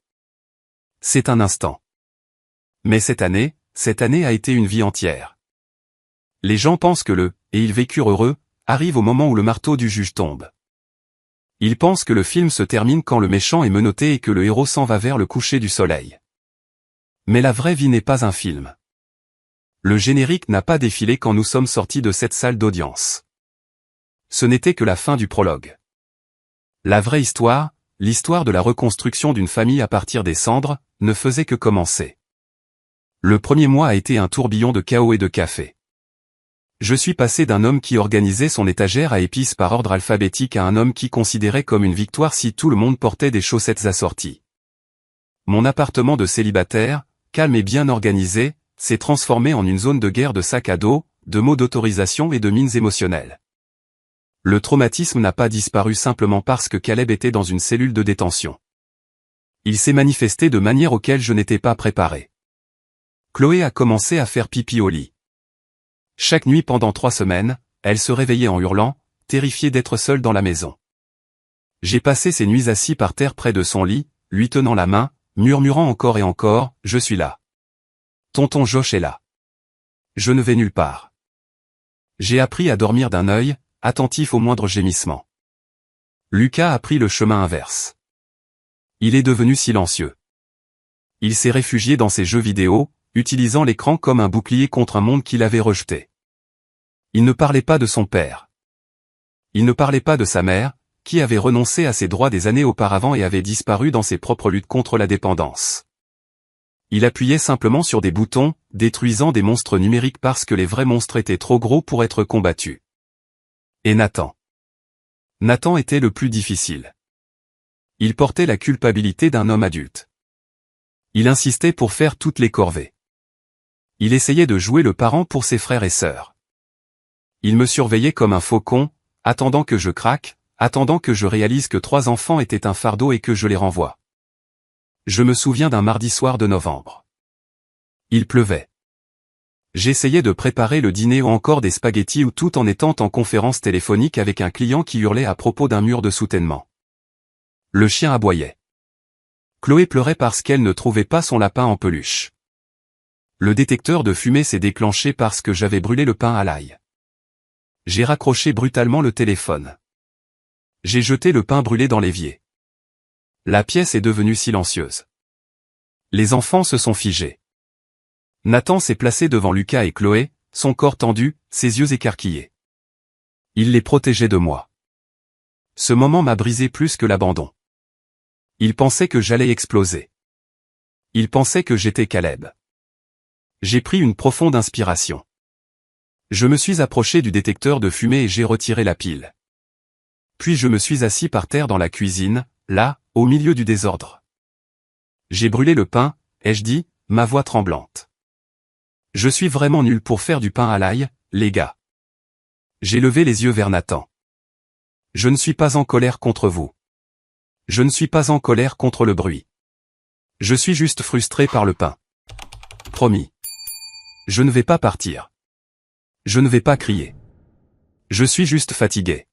C'est un instant. Mais cette année a été une vie entière. Les gens pensent que et ils vécurent heureux, arrive au moment où le marteau du juge tombe. Ils pensent que le film se termine quand le méchant est menotté et que le héros s'en va vers le coucher du soleil. Mais la vraie vie n'est pas un film. Le générique n'a pas défilé quand nous sommes sortis de cette salle d'audience. Ce n'était que la fin du prologue. La vraie histoire, l'histoire de la reconstruction d'une famille à partir des cendres, ne faisait que commencer. Le premier mois a été un tourbillon de chaos et de café. Je suis passé d'un homme qui organisait son étagère à épices par ordre alphabétique à un homme qui considérait comme une victoire si tout le monde portait des chaussettes assorties. Mon appartement de célibataire, calme et bien organisé, s'est transformé en une zone de guerre de sacs à dos, de mots d'autorisation et de mines émotionnelles. Le traumatisme n'a pas disparu simplement parce que Caleb était dans une cellule de détention. Il s'est manifesté de manière auquel je n'étais pas préparé. Chloé a commencé à faire pipi au lit. Chaque nuit pendant 3 semaines, elle se réveillait en hurlant, terrifiée d'être seule dans la maison. J'ai passé ces nuits assis par terre près de son lit, lui tenant la main, murmurant encore et encore, « Je suis là. Tonton Josh est là. Je ne vais nulle part. » J'ai appris à dormir d'un œil, attentif au moindre gémissement. Lucas a pris le chemin inverse. Il est devenu silencieux. Il s'est réfugié dans ses jeux vidéo, utilisant l'écran comme un bouclier contre un monde qu'il avait rejeté. Il ne parlait pas de son père. Il ne parlait pas de sa mère, qui avait renoncé à ses droits des années auparavant et avait disparu dans ses propres luttes contre la dépendance. Il appuyait simplement sur des boutons, détruisant des monstres numériques parce que les vrais monstres étaient trop gros pour être combattus. Et Nathan. Nathan était le plus difficile. Il portait la culpabilité d'un homme adulte. Il insistait pour faire toutes les corvées. Il essayait de jouer le parent pour ses frères et sœurs. Il me surveillait comme un faucon, attendant que je craque, attendant que je réalise que 3 enfants étaient un fardeau et que je les renvoie. Je me souviens d'un mardi soir de novembre. Il pleuvait. J'essayais de préparer le dîner ou encore des spaghettis ou tout en étant en conférence téléphonique avec un client qui hurlait à propos d'un mur de soutènement. Le chien aboyait. Chloé pleurait parce qu'elle ne trouvait pas son lapin en peluche. Le détecteur de fumée s'est déclenché parce que j'avais brûlé le pain à l'ail. J'ai raccroché brutalement le téléphone. J'ai jeté le pain brûlé dans l'évier. La pièce est devenue silencieuse. Les enfants se sont figés. Nathan s'est placé devant Lucas et Chloé, son corps tendu, ses yeux écarquillés. Il les protégeait de moi. Ce moment m'a brisé plus que l'abandon. Il pensait que j'allais exploser. Il pensait que j'étais Caleb. J'ai pris une profonde inspiration. Je me suis approché du détecteur de fumée et j'ai retiré la pile. Puis je me suis assis par terre dans la cuisine, là, au milieu du désordre. J'ai brûlé le pain, ai-je dit, ma voix tremblante. Je suis vraiment nul pour faire du pain à l'ail, les gars. J'ai levé les yeux vers Nathan. Je ne suis pas en colère contre vous. Je ne suis pas en colère contre le bruit. Je suis juste frustré par le pain. Promis. Je ne vais pas partir. Je ne vais pas crier. Je suis juste fatigué.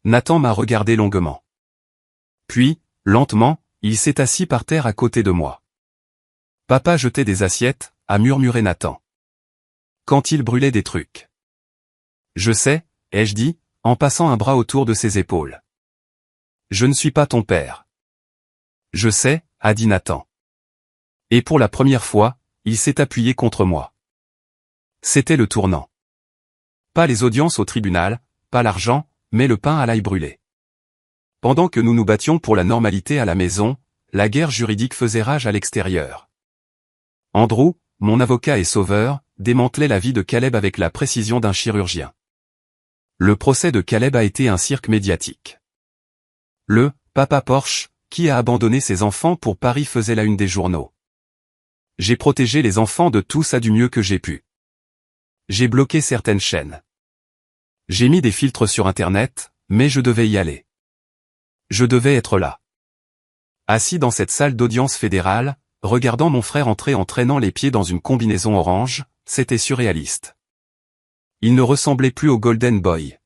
Nathan m'a regardé longuement. Puis, lentement, il s'est assis par terre à côté de moi. Papa jetait des assiettes, a murmuré Nathan. Quand il brûlait des trucs. Je sais, ai-je dit, en passant un bras autour de ses épaules. Je ne suis pas ton père. Je sais, a dit Nathan. Et pour la première fois, il s'est appuyé contre moi. C'était le tournant. Pas les audiences au tribunal, pas l'argent, mais le pain à l'ail brûlé. Pendant que nous nous battions pour la normalité à la maison, la guerre juridique faisait rage à l'extérieur. Andrew, mon avocat et sauveur, démantelait la vie de Caleb avec la précision d'un chirurgien. Le procès de Caleb a été un cirque médiatique. Le « papa Porsche » qui a abandonné ses enfants pour Paris faisait la une des journaux. J'ai protégé les enfants de tout ça du mieux que j'ai pu. J'ai bloqué certaines chaînes. J'ai mis des filtres sur Internet, mais je devais y aller. Je devais être là. Assis dans cette salle d'audience fédérale, regardant mon frère entrer en traînant les pieds dans une combinaison orange, c'était surréaliste. Il ne ressemblait plus au Golden Boy.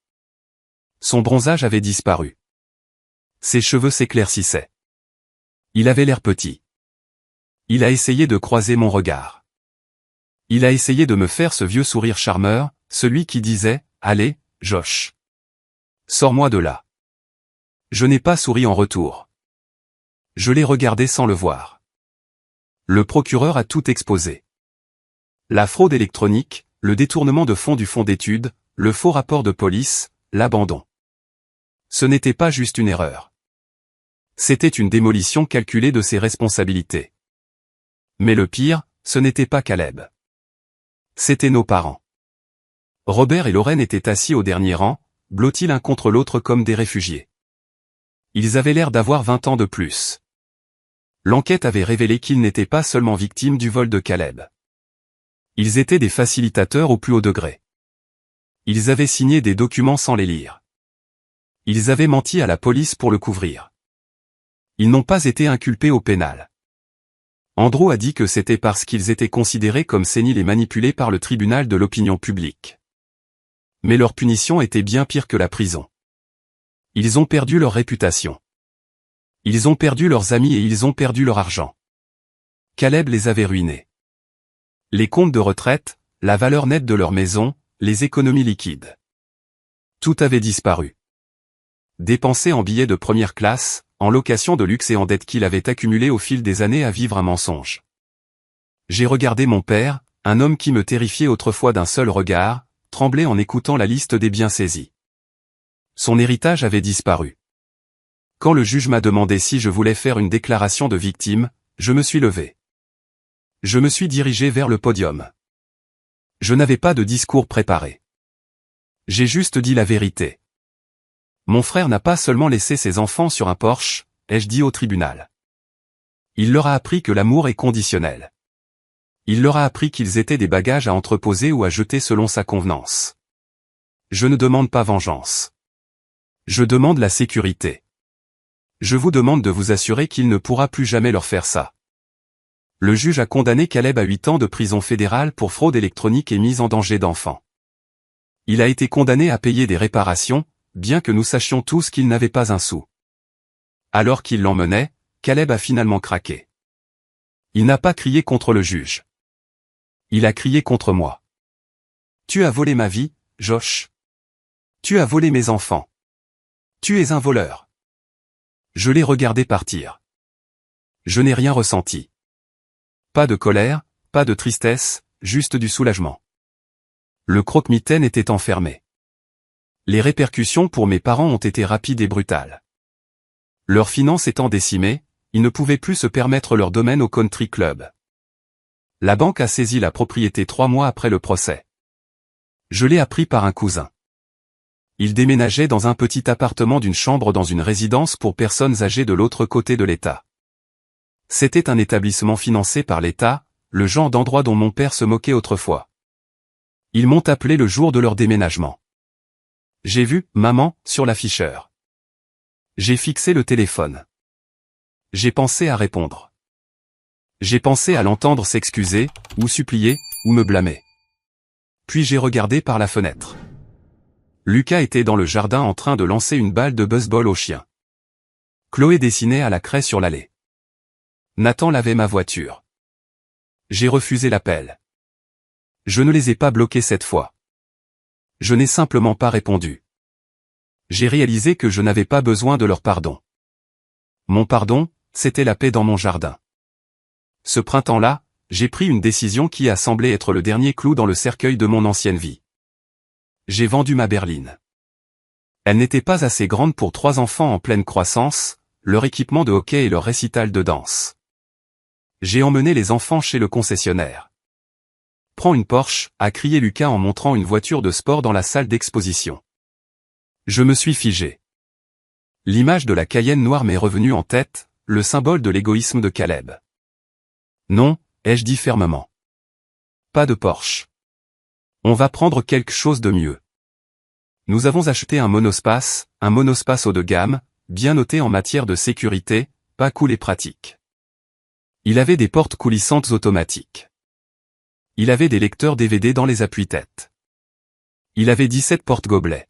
Son bronzage avait disparu. Ses cheveux s'éclaircissaient. Il avait l'air petit. Il a essayé de croiser mon regard. Il a essayé de me faire ce vieux sourire charmeur, celui qui disait « Allez, Josh. Sors-moi de là. » Je n'ai pas souri en retour. Je l'ai regardé sans le voir. Le procureur a tout exposé. La fraude électronique, le détournement de fonds du fonds d'études, le faux rapport de police, l'abandon. Ce n'était pas juste une erreur. C'était une démolition calculée de ses responsabilités. Mais le pire, ce n'était pas Caleb. C'étaient nos parents. Robert et Lorraine étaient assis au dernier rang, blottis l'un contre l'autre comme des réfugiés. Ils avaient l'air d'avoir 20 ans de plus. L'enquête avait révélé qu'ils n'étaient pas seulement victimes du vol de Caleb. Ils étaient des facilitateurs au plus haut degré. Ils avaient signé des documents sans les lire. Ils avaient menti à la police pour le couvrir. Ils n'ont pas été inculpés au pénal. Andrew a dit que c'était parce qu'ils étaient considérés comme séniles et manipulés par le tribunal de l'opinion publique. Mais leur punition était bien pire que la prison. Ils ont perdu leur réputation. Ils ont perdu leurs amis et ils ont perdu leur argent. Caleb les avait ruinés. Les comptes de retraite, la valeur nette de leur maison, les économies liquides. Tout avait disparu. Dépensé en billets de première classe, en location de luxe et en dettes qu'il avait accumulées au fil des années à vivre un mensonge. J'ai regardé mon père, un homme qui me terrifiait autrefois d'un seul regard, trembler en écoutant la liste des biens saisis. Son héritage avait disparu. Quand le juge m'a demandé si je voulais faire une déclaration de victime, je me suis levé. Je me suis dirigé vers le podium. Je n'avais pas de discours préparé. J'ai juste dit la vérité. Mon frère n'a pas seulement laissé ses enfants sur un Porsche, ai-je dit au tribunal. Il leur a appris que l'amour est conditionnel. Il leur a appris qu'ils étaient des bagages à entreposer ou à jeter selon sa convenance. Je ne demande pas vengeance. Je demande la sécurité. Je vous demande de vous assurer qu'il ne pourra plus jamais leur faire ça. Le juge a condamné Caleb à 8 ans de prison fédérale pour fraude électronique et mise en danger d'enfants. Il a été condamné à payer des réparations, bien que nous sachions tous qu'il n'avait pas un sou. Alors qu'il l'emmenait, Caleb a finalement craqué. Il n'a pas crié contre le juge. Il a crié contre moi. Tu as volé ma vie, Josh. Tu as volé mes enfants. Tu es un voleur. Je l'ai regardé partir. Je n'ai rien ressenti. Pas de colère, pas de tristesse, juste du soulagement. Le croque-mitaine était enfermé. Les répercussions pour mes parents ont été rapides et brutales. Leurs finances étant décimées, ils ne pouvaient plus se permettre leur domaine au country club. La banque a saisi la propriété 3 mois après le procès. Je l'ai appris par un cousin. Il déménageait dans un petit appartement d'une chambre dans une résidence pour personnes âgées de l'autre côté de l'État. C'était un établissement financé par l'État, le genre d'endroit dont mon père se moquait autrefois. Ils m'ont appelé le jour de leur déménagement. J'ai vu « Maman » sur l'afficheur. J'ai fixé le téléphone. J'ai pensé à répondre. J'ai pensé à l'entendre s'excuser, ou supplier, ou me blâmer. Puis j'ai regardé par la fenêtre. Lucas était dans le jardin en train de lancer une balle de baseball au chien. Chloé dessinait à la craie sur l'allée. Nathan lavait ma voiture. J'ai refusé l'appel. Je ne les ai pas bloqués cette fois. Je n'ai simplement pas répondu. J'ai réalisé que je n'avais pas besoin de leur pardon. Mon pardon, c'était la paix dans mon jardin. Ce printemps-là, j'ai pris une décision qui a semblé être le dernier clou dans le cercueil de mon ancienne vie. J'ai vendu ma berline. Elle n'était pas assez grande pour 3 enfants en pleine croissance, leur équipement de hockey et leur récital de danse. J'ai emmené les enfants chez le concessionnaire. Prends une Porsche, a crié Lucas en montrant une voiture de sport dans la salle d'exposition. Je me suis figé. L'image de la Cayenne noire m'est revenue en tête, le symbole de l'égoïsme de Caleb. Non, ai-je dit fermement. Pas de Porsche. On va prendre quelque chose de mieux. Nous avons acheté un monospace haut de gamme, bien noté en matière de sécurité, pas cool et pratique. Il avait des portes coulissantes automatiques. Il avait des lecteurs DVD dans les appuis-têtes. Il avait 17 porte-gobelets.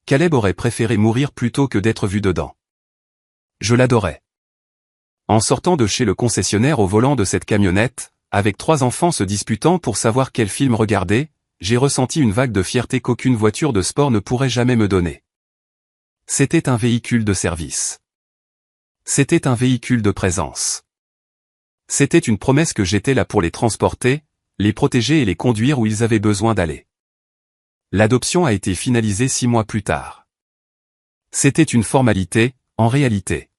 Caleb aurait préféré mourir plutôt que d'être vu dedans. Je l'adorais. En sortant de chez le concessionnaire au volant de cette camionnette, avec 3 enfants se disputant pour savoir quel film regarder, j'ai ressenti une vague de fierté qu'aucune voiture de sport ne pourrait jamais me donner. C'était un véhicule de service. C'était un véhicule de présence. C'était une promesse que j'étais là pour les transporter, les protéger et les conduire où ils avaient besoin d'aller. L'adoption a été finalisée 6 mois plus tard. C'était une formalité, en réalité.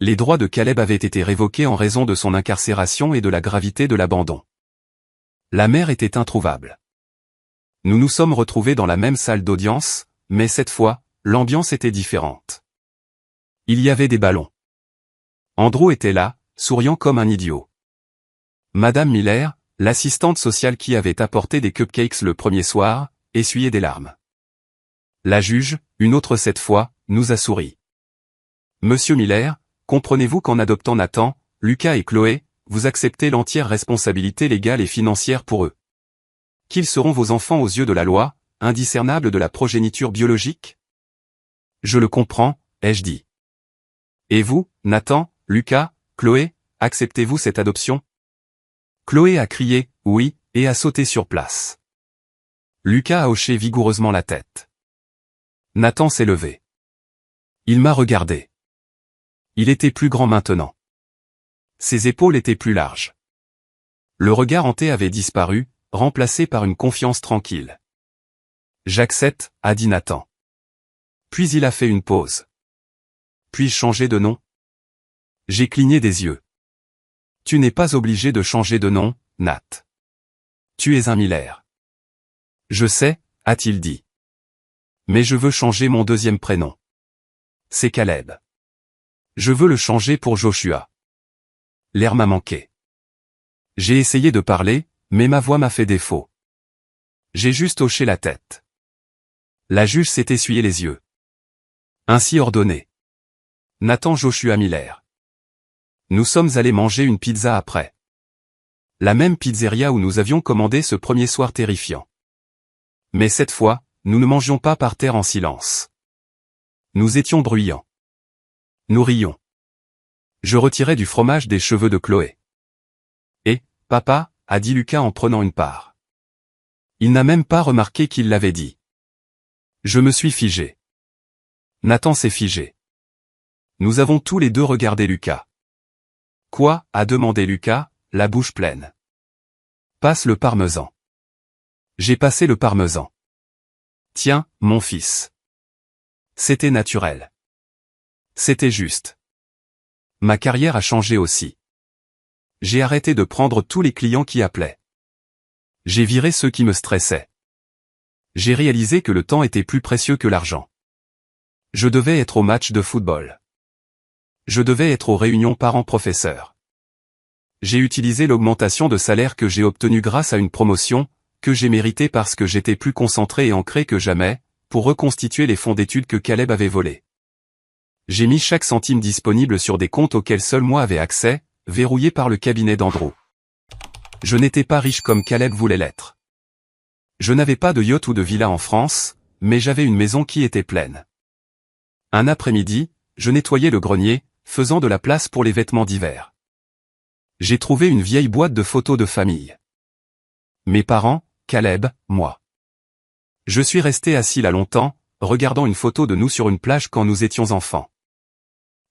Les droits de Caleb avaient été révoqués en raison de son incarcération et de la gravité de l'abandon. La mère était introuvable. Nous nous sommes retrouvés dans la même salle d'audience, mais cette fois, l'ambiance était différente. Il y avait des ballons. Andrew était là, souriant comme un idiot. Madame Miller, l'assistante sociale qui avait apporté des cupcakes le premier soir, essuyait des larmes. La juge, une autre cette fois, nous a souri. Monsieur Miller, comprenez-vous qu'en adoptant Nathan, Lucas et Chloé, vous acceptez l'entière responsabilité légale et financière pour eux? Qu'ils seront vos enfants aux yeux de la loi, indiscernables de la progéniture biologique? Je le comprends, ai-je dit. Et vous, Nathan, Lucas, Chloé, acceptez-vous cette adoption? Chloé a crié « oui » et a sauté sur place. Lucas a hoché vigoureusement la tête. Nathan s'est levé. Il m'a regardé. Il était plus grand maintenant. Ses épaules étaient plus larges. Le regard hanté avait disparu, remplacé par une confiance tranquille. J'accepte, a dit Nathan. Puis il a fait une pause. Puis-je changer de nom? J'ai cligné des yeux. Tu n'es pas obligé de changer de nom, Nat. Tu es un Miller. Je sais, a-t-il dit. Mais je veux changer mon deuxième prénom. C'est Caleb. Je veux le changer pour Joshua. L'air m'a manqué. J'ai essayé de parler, mais ma voix m'a fait défaut. J'ai juste hoché la tête. La juge s'est essuyé les yeux. Ainsi ordonné. Nathan Joshua Miller. Nous sommes allés manger une pizza après. La même pizzeria où nous avions commandé ce premier soir terrifiant. Mais cette fois, nous ne mangions pas par terre en silence. Nous étions bruyants. Nous rions. Je retirais du fromage des cheveux de Chloé. Et, papa, a dit Lucas en prenant une part. Il n'a même pas remarqué qu'il l'avait dit. Je me suis figé. Nathan s'est figé. Nous avons tous les deux regardé Lucas. Quoi, a demandé Lucas, la bouche pleine. Passe le parmesan. J'ai passé le parmesan. Tiens, mon fils. C'était naturel. C'était juste. Ma carrière a changé aussi. J'ai arrêté de prendre tous les clients qui appelaient. J'ai viré ceux qui me stressaient. J'ai réalisé que le temps était plus précieux que l'argent. Je devais être au match de football. Je devais être aux réunions parents-professeurs. J'ai utilisé l'augmentation de salaire que j'ai obtenue grâce à une promotion, que j'ai méritée parce que j'étais plus concentré et ancré que jamais, pour reconstituer les fonds d'études que Caleb avait volés. J'ai mis chaque centime disponible sur des comptes auxquels seul moi avais accès, verrouillés par le cabinet d'Andrew. Je n'étais pas riche comme Caleb voulait l'être. Je n'avais pas de yacht ou de villa en France, mais j'avais une maison qui était pleine. Un après-midi, je nettoyais le grenier, faisant de la place pour les vêtements d'hiver. J'ai trouvé une vieille boîte de photos de famille. Mes parents, Caleb, moi. Je suis resté assis là longtemps, regardant une photo de nous sur une plage quand nous étions enfants.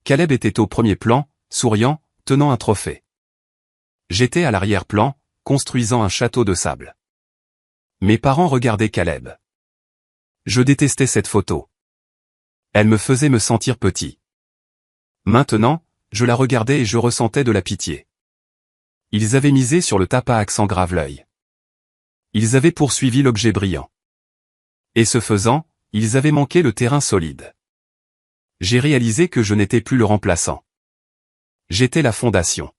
Caleb était au premier plan, souriant, tenant un trophée. J'étais à l'arrière-plan, construisant un château de sable. Mes parents regardaient Caleb. Je détestais cette photo. Elle me faisait me sentir petit. Maintenant, je la regardais et je ressentais de la pitié. Ils avaient misé sur le tape à accent grave-l'œil. Ils avaient poursuivi l'objet brillant. Et ce faisant, ils avaient manqué le terrain solide. J'ai réalisé que je n'étais plus le remplaçant. J'étais la fondation.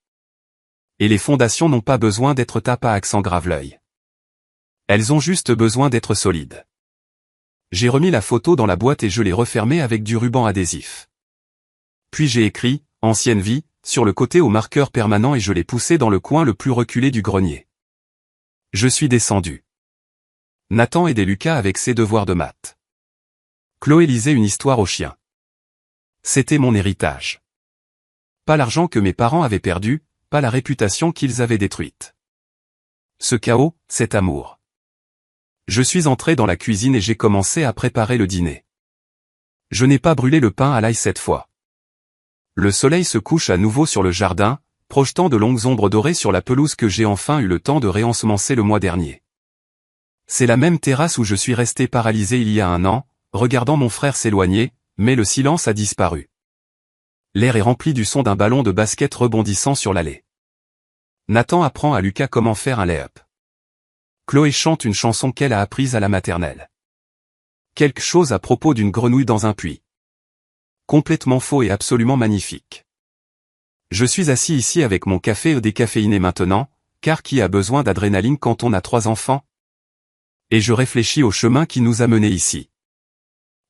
Et les fondations n'ont pas besoin d'être tape à accent grave-l'œil. Elles ont juste besoin d'être solides. J'ai remis la photo dans la boîte et je l'ai refermée avec du ruban adhésif. Puis j'ai écrit « Ancienne vie » sur le côté au marqueur permanent et je l'ai poussé dans le coin le plus reculé du grenier. Je suis descendu. Nathan aidait Lucas avec ses devoirs de maths. Chloé lisait une histoire au chien. C'était mon héritage. Pas l'argent que mes parents avaient perdu, pas la réputation qu'ils avaient détruite. Ce chaos, cet amour. Je suis entré dans la cuisine et j'ai commencé à préparer le dîner. Je n'ai pas brûlé le pain à l'ail cette fois. Le soleil se couche à nouveau sur le jardin, projetant de longues ombres dorées sur la pelouse que j'ai enfin eu le temps de réensemencer le mois dernier. C'est la même terrasse où je suis resté paralysé il y a un an, regardant mon frère s'éloigner, mais le silence a disparu. L'air est rempli du son d'un ballon de basket rebondissant sur l'allée. Nathan apprend à Lucas comment faire un lay-up. Chloé chante une chanson qu'elle a apprise à la maternelle. Quelque chose à propos d'une grenouille dans un puits. Complètement faux et absolument magnifique. Je suis assis ici avec mon café décaféiné maintenant, car qui a besoin d'adrénaline quand on a 3 enfants? Et je réfléchis au chemin qui nous a menés ici.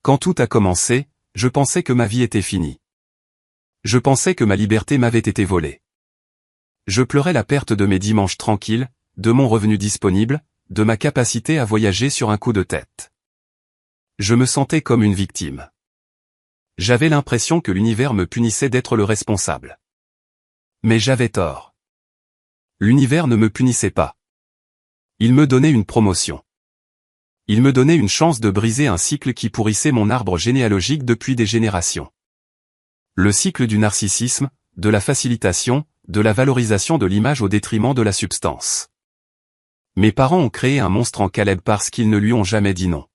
Quand tout a commencé, je pensais que ma vie était finie. Je pensais que ma liberté m'avait été volée. Je pleurais la perte de mes dimanches tranquilles, de mon revenu disponible, de ma capacité à voyager sur un coup de tête. Je me sentais comme une victime. J'avais l'impression que l'univers me punissait d'être le responsable. Mais j'avais tort. L'univers ne me punissait pas. Il me donnait une promotion. Il me donnait une chance de briser un cycle qui pourrissait mon arbre généalogique depuis des générations. Le cycle du narcissisme, de la facilitation, de la valorisation de l'image au détriment de la substance. Mes parents ont créé un monstre en Caleb parce qu'ils ne lui ont jamais dit non.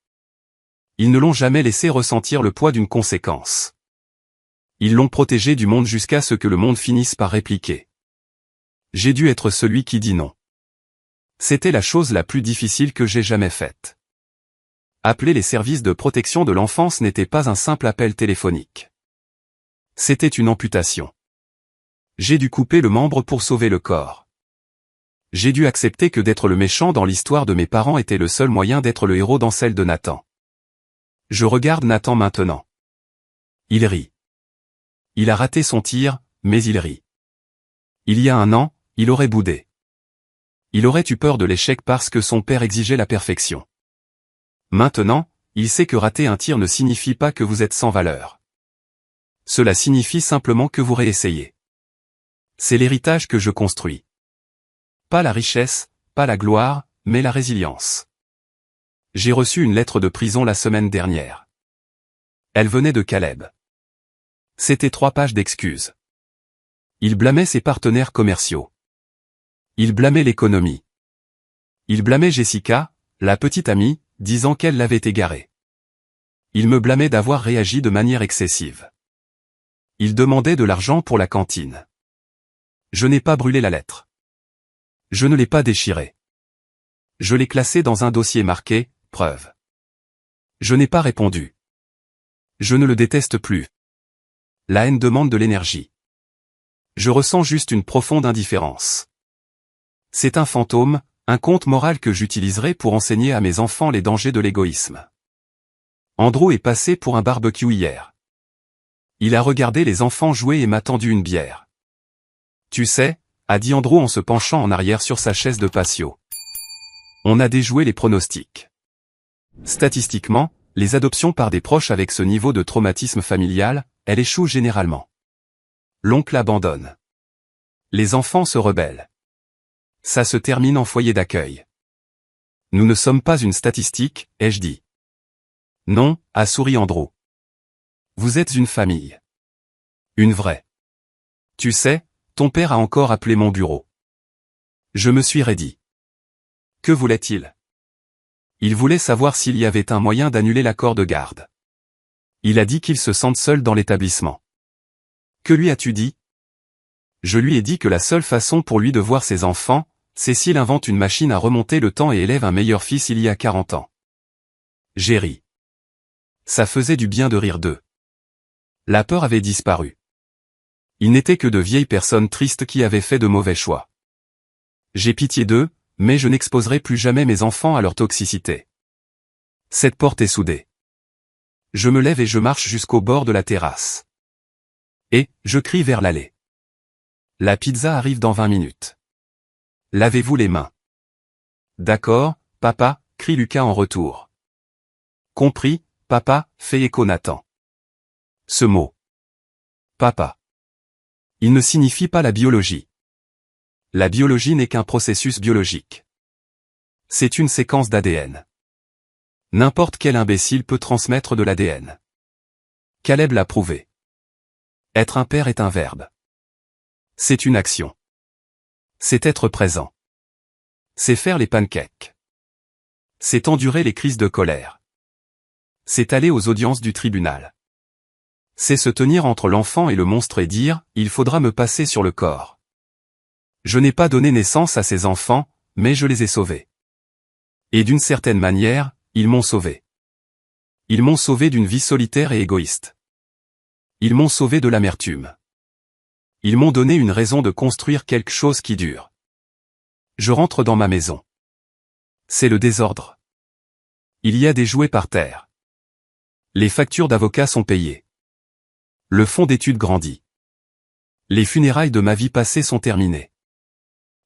Ils ne l'ont jamais laissé ressentir le poids d'une conséquence. Ils l'ont protégé du monde jusqu'à ce que le monde finisse par répliquer. J'ai dû être celui qui dit non. C'était la chose la plus difficile que j'ai jamais faite. Appeler les services de protection de l'enfance n'était pas un simple appel téléphonique. C'était une amputation. J'ai dû couper le membre pour sauver le corps. J'ai dû accepter que d'être le méchant dans l'histoire de mes parents était le seul moyen d'être le héros dans celle de Nathan. Je regarde Nathan maintenant. Il rit. Il a raté son tir, mais il rit. Il y a un an, il aurait boudé. Il aurait eu peur de l'échec parce que son père exigeait la perfection. Maintenant, il sait que rater un tir ne signifie pas que vous êtes sans valeur. Cela signifie simplement que vous réessayez. C'est l'héritage que je construis. Pas la richesse, pas la gloire, mais la résilience. J'ai reçu une lettre de prison la semaine dernière. Elle venait de Caleb. C'était 3 pages d'excuses. Il blâmait ses partenaires commerciaux. Il blâmait l'économie. Il blâmait Jessica, la petite amie, disant qu'elle l'avait égaré. Il me blâmait d'avoir réagi de manière excessive. Il demandait de l'argent pour la cantine. Je n'ai pas brûlé la lettre. Je ne l'ai pas déchirée. Je l'ai classée dans un dossier marqué « Preuve ». Je n'ai pas répondu. Je ne le déteste plus. La haine demande de l'énergie. Je ressens juste une profonde indifférence. C'est un fantôme, un conte moral que j'utiliserai pour enseigner à mes enfants les dangers de l'égoïsme. Andrew est passé pour un barbecue hier. Il a regardé les enfants jouer et m'a tendu une bière. Tu sais, a dit Andrew en se penchant en arrière sur sa chaise de patio. On a déjoué les pronostics. Statistiquement, les adoptions par des proches avec ce niveau de traumatisme familial, elles échouent généralement. L'oncle abandonne. Les enfants se rebellent. Ça se termine en foyer d'accueil. Nous ne sommes pas une statistique, ai-je dit. Non, a souri Andrew. Vous êtes une famille. Une vraie. Tu sais, ton père a encore appelé mon bureau. Je me suis raidi. Que voulait-il? Il voulait savoir s'il y avait un moyen d'annuler l'accord de garde. Il a dit qu'il se sente seul dans l'établissement. Que lui as-tu dit? Je lui ai dit que la seule façon pour lui de voir ses enfants, c'est s'il invente une machine à remonter le temps et élève un meilleur fils il y a 40 ans. J'ai ri. Ça faisait du bien de rire d'eux. La peur avait disparu. Ils n'étaient que de vieilles personnes tristes qui avaient fait de mauvais choix. J'ai pitié d'eux, mais je n'exposerai plus jamais mes enfants à leur toxicité. Cette porte est soudée. Je me lève et je marche jusqu'au bord de la terrasse. Et, je crie vers l'allée. La pizza arrive dans 20 minutes. Lavez-vous les mains. D'accord, papa, crie Lucas en retour. Compris, papa, fait écho Nathan. Ce mot. Papa. Il ne signifie pas la biologie. La biologie n'est qu'un processus biologique. C'est une séquence d'ADN. N'importe quel imbécile peut transmettre de l'ADN. Caleb l'a prouvé. Être un père est un verbe. C'est une action. C'est être présent. C'est faire les pancakes. C'est endurer les crises de colère. C'est aller aux audiences du tribunal. C'est se tenir entre l'enfant et le monstre et dire « il faudra me passer sur le corps ». Je n'ai pas donné naissance à ces enfants, mais je les ai sauvés. Et d'une certaine manière, ils m'ont sauvé. Ils m'ont sauvé d'une vie solitaire et égoïste. Ils m'ont sauvé de l'amertume. Ils m'ont donné une raison de construire quelque chose qui dure. Je rentre dans ma maison. C'est le désordre. Il y a des jouets par terre. Les factures d'avocat sont payées. Le fonds d'études grandit. Les funérailles de ma vie passée sont terminées.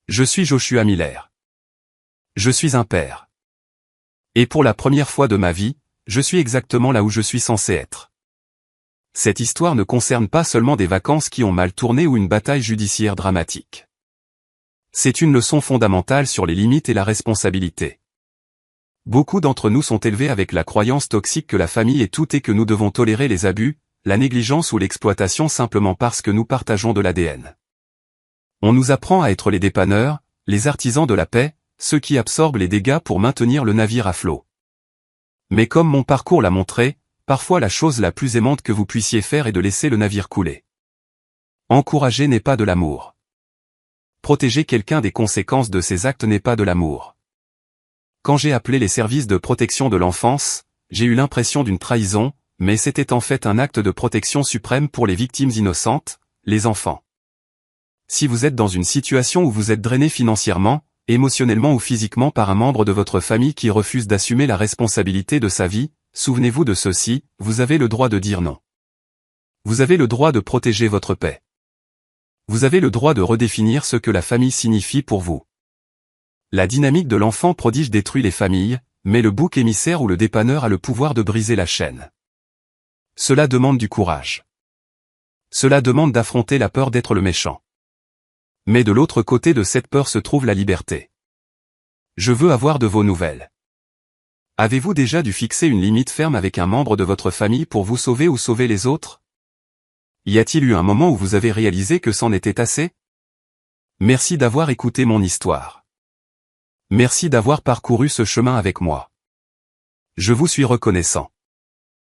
Je suis Joshua Miller. Je suis un père. Et pour la première fois de ma vie, je suis exactement là où je suis censé être. Cette histoire ne concerne pas seulement des vacances qui ont mal tourné ou une bataille judiciaire dramatique. C'est une leçon fondamentale sur les limites et la responsabilité. Beaucoup d'entre nous sont élevés avec la croyance toxique que la famille est tout et que nous devons tolérer les abus, la négligence ou l'exploitation simplement parce que nous partageons de l'ADN. On nous apprend à être les dépanneurs, les artisans de la paix, ceux qui absorbent les dégâts pour maintenir le navire à flot. Mais comme mon parcours l'a montré, parfois la chose la plus aimante que vous puissiez faire est de laisser le navire couler. Encourager n'est pas de l'amour. Protéger quelqu'un des conséquences de ses actes n'est pas de l'amour. Quand j'ai appelé les services de protection de l'enfance, j'ai eu l'impression d'une trahison, mais c'était en fait un acte de protection suprême pour les victimes innocentes, les enfants. Si vous êtes dans une situation où vous êtes drainé financièrement, émotionnellement ou physiquement par un membre de votre famille qui refuse d'assumer la responsabilité de sa vie, souvenez-vous de ceci, vous avez le droit de dire non. Vous avez le droit de protéger votre paix. Vous avez le droit de redéfinir ce que la famille signifie pour vous. La dynamique de l'enfant prodige détruit les familles, mais le bouc émissaire ou le dépanneur a le pouvoir de briser la chaîne. Cela demande du courage. Cela demande d'affronter la peur d'être le méchant. Mais de l'autre côté de cette peur se trouve la liberté. Je veux avoir de vos nouvelles. Avez-vous déjà dû fixer une limite ferme avec un membre de votre famille pour vous sauver ou sauver les autres? Y a-t-il eu un moment où vous avez réalisé que c'en était assez? Merci d'avoir écouté mon histoire. Merci d'avoir parcouru ce chemin avec moi. Je vous suis reconnaissant.